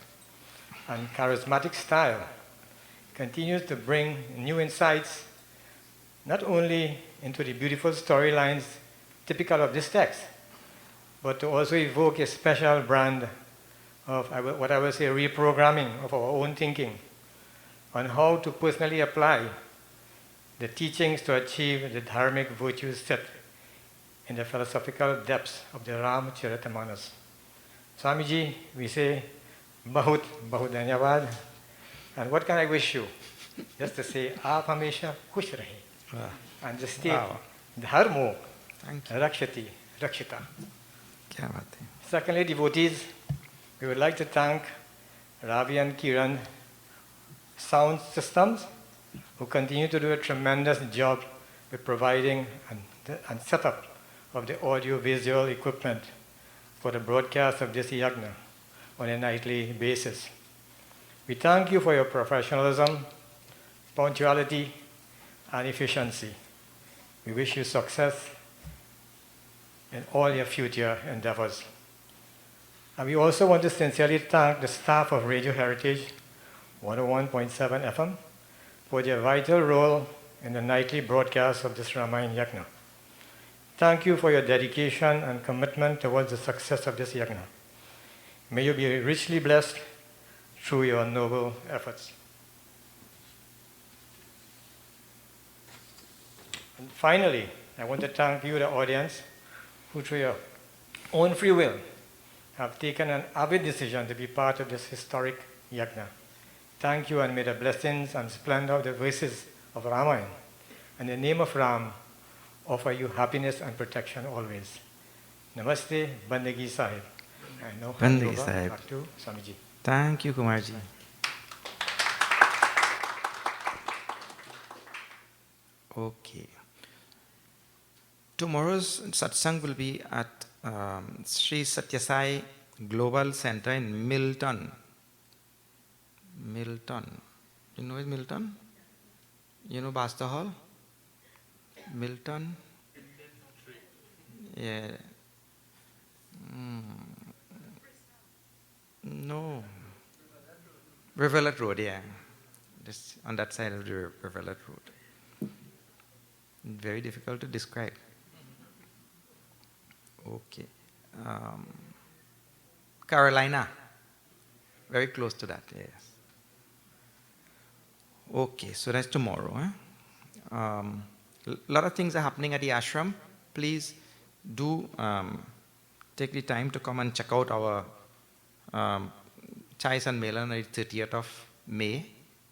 and charismatic style, continues to bring new insights, not only into the beautiful storylines typical of this text, but to also evoke a special brand of what I would say reprogramming of our own thinking on how to personally apply the teachings to achieve the dharmic virtues set in the philosophical depths of the Ramcharitamanas. Swamiji, we say, Bahut, Bahut Dhanyavad. And what can I wish you? Just to say, Aap Hamesha Khush Rahe. And just state, Dharmo Rakshati Rakshita. Kya baat hai? Secondly, devotees, we would like to thank Ravi and Kiran Sound Systems, who continue to do a tremendous job with providing and setup of the audio-visual equipment for the broadcast of this yajna on a nightly basis. We thank you for your professionalism, punctuality, and efficiency. We wish you success in all your future endeavors. And we also want to sincerely thank the staff of Radio Heritage 101.7 FM for their vital role in the nightly broadcast of this Ramayana Yajna. Thank you for your dedication and commitment towards the success of this Yajna. May you be richly blessed through your noble efforts. And finally, I want to thank you, the audience, who through your own free will have taken an avid decision to be part of this historic Yajna. Thank you, and may the blessings and splendor of the verses of Ramayana and the name of Ram offer you happiness and protection always. Namaste, Bandagi Sahib. I now hand Bandagi over Sahib. back to Swamiji. Thank you, Kumarji. Okay. Tomorrow's satsang will be at Sri Satyasai Global Center in Milton. Milton. You know Milton? You know Basta Hall? Milton? Yeah. No. Rivulet Road, yeah. Just on that side of the Rivulet Road. Very difficult to describe. Okay. Carolina. Very close to that, yes. Okay, so that's tomorrow. A lot of things are happening at the ashram. Please do take the time to come and check out our Chai Sanmelan on the 30th of May.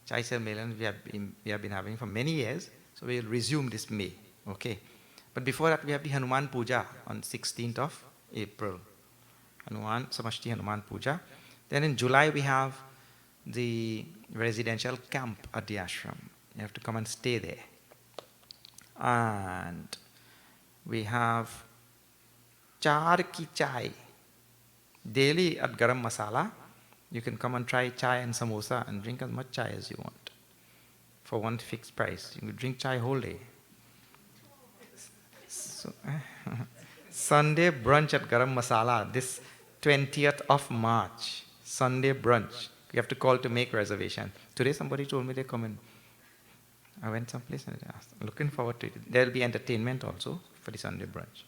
Chai Sanmelan we have been having for many years, so we will resume this May. Okay. But before that, we have the Hanuman Puja on 16th of April. Samashti Hanuman Puja. Then in July, we have the residential camp at the ashram. You have to come and stay there. And we have Char Ki Chai. Daily at Garam Masala, you can come and try chai and samosa and drink as much chai as you want for one fixed price. You can drink chai whole day. So, Sunday brunch at Garam Masala, this 20th of March. Sunday brunch. You have to call to make reservation. Today somebody told me they're coming. I went someplace and I asked. I'm looking forward to it. There will be entertainment also for the Sunday brunch.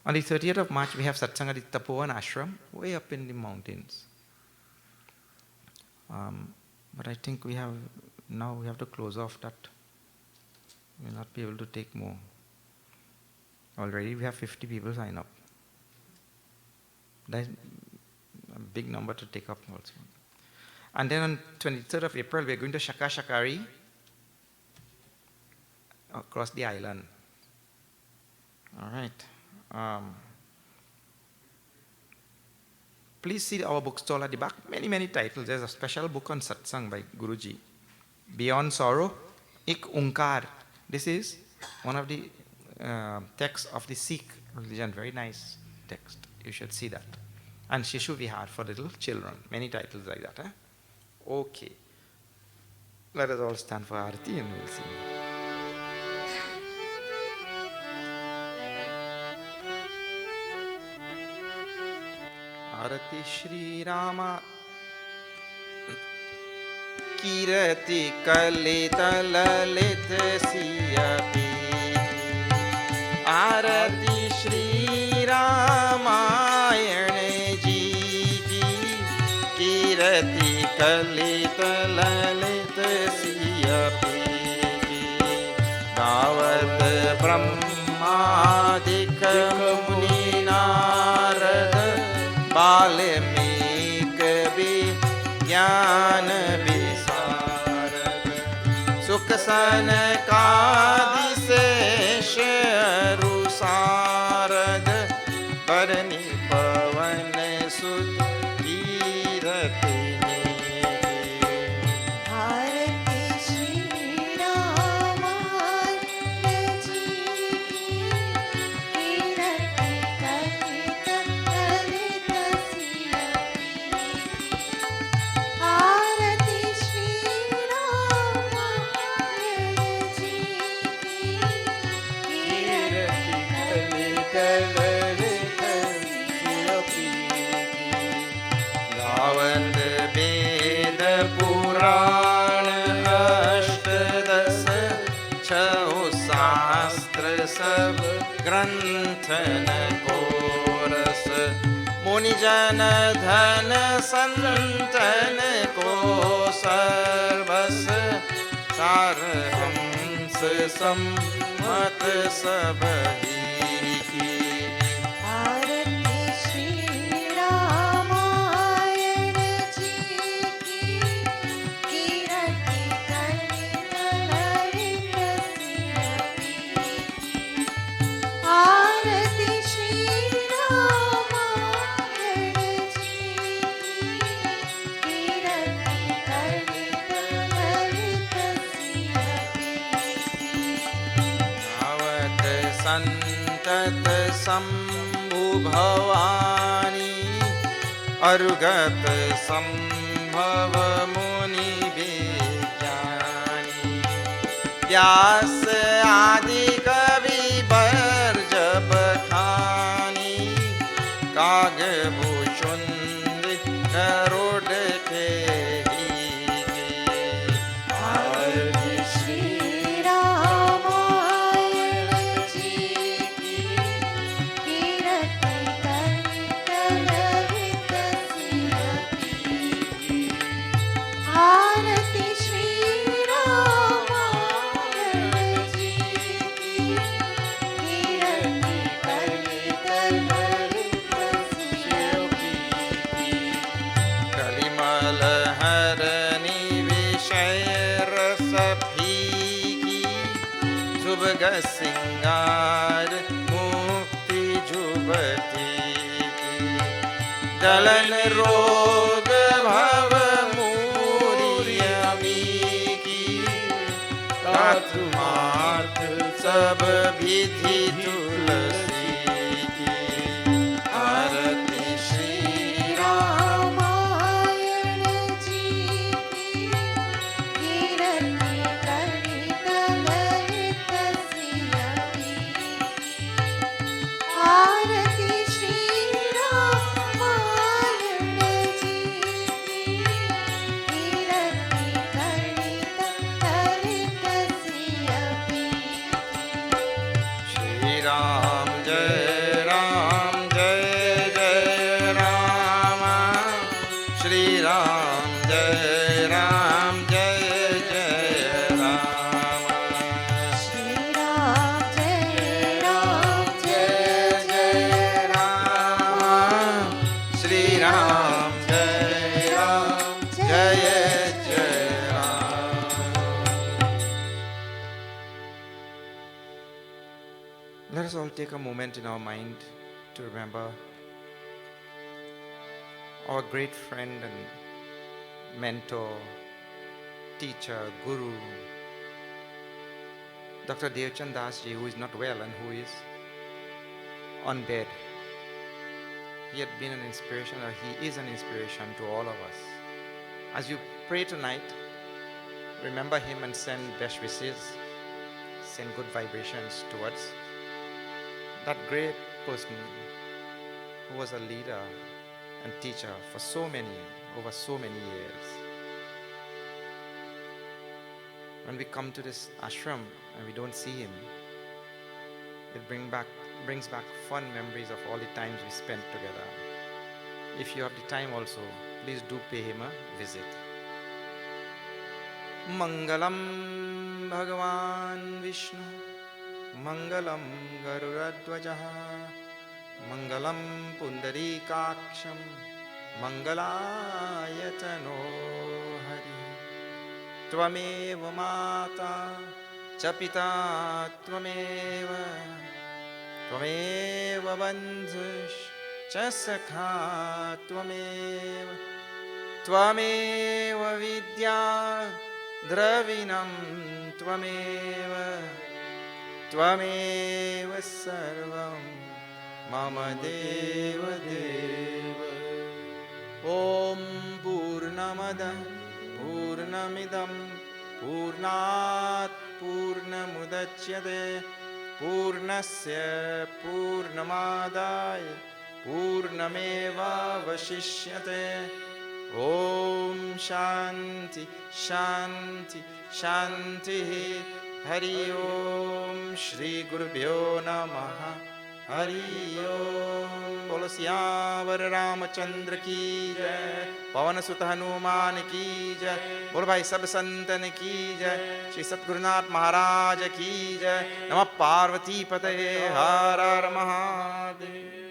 On the 30th of March, we have satsang at the Tapovan ashram, way up in the mountains. But I think we have to close off that. We will not be able to take more. Already we have 50 people sign up. That's a big number to take up also. And then on 23rd of April, we are going to Shaka Shakari across the island. All right. Please see our bookstall at the back. Many, many titles. There's a special book on satsang by Guruji. Beyond Sorrow, Ik Unkar. This is one of the texts of the Sikh religion. Very nice text. You should see that. And Shishu Vihar for little children. Many titles like that. Okay. Let us all stand for Arati and we'll see. Arati Shri Rama. कीरति कलित Lalit सियपी आरती श्री रामायण जी की कीरति कलित ललित सियपी गावत ब्रह्मादिक मुनि नारद वाल्मीकि ज्ञान विशारद सुख सनकादिशेष अरुसारद बरनी पवन सुत कीरति पुराण अष्टदश छो शास्त्र सब ग्रंथन को रस मुनिजन धन संतन को सर्वस सार हंस सम्मत सब ही की संतत शंभु भवानी अरुगत संभव मुनि विज्ञानी व्यास आदि कवि बर्ज बखानी कागभूषुंड करोड़ के सिंगार मुक्ति जुबती दलन रोग भव मूर्यमी की कातुमार्थ सब विधि तुलसी की आरती श्री रामायण जी की कीरति कलित ललित आरती श्री रामायण जी की कीरति कलित ललित सियपी श्री राम जय जय राम श्री राम जय जय राम श्री राम जय श्री राम जय जय Ram. Let us all take a moment in our mind to remember our great friend and mentor, teacher, guru, Dr. Devchand Das ji, who is not well and who is on bed. He had been an inspiration, or he is an inspiration to all of us. As you pray tonight, remember him and send best wishes, send good vibrations towards that great person who was a leader and teacher for over so many years. when we come to this ashram and we don't see him, it brings back fun memories of all the times we spent together. If you have the time also, please do pay him a visit. Mangalam Bhagavan Vishnu, Mangalam Garuradvajaha, Mangalam Pundarikaksham, Mangalayatano Hari. Tvameva Mata Chapita Tvameva, Tvameva Bandhush Chasakha Tvameva, Tvameva Vidya Dravinam Tvameva, Tvameva Sarvam Mama Deva Deva. Om Purnamada Purnamidam Purnat Purnamudachyate Purnasya Purnamadaya Purnameva Vashishyate. Om Shanti Shanti Shanti. Hari Om Shri Gurubhyo Namaha. Hari Om. Bolo Siyavar Ramachandra ki jai, Pavan Sut Hanuman ki jai, Bolo Bhai Sab Santan ki jai, Shri Satgurunath Maharaj ki jai. Namah Parvati Pataye Har Har Mahadev.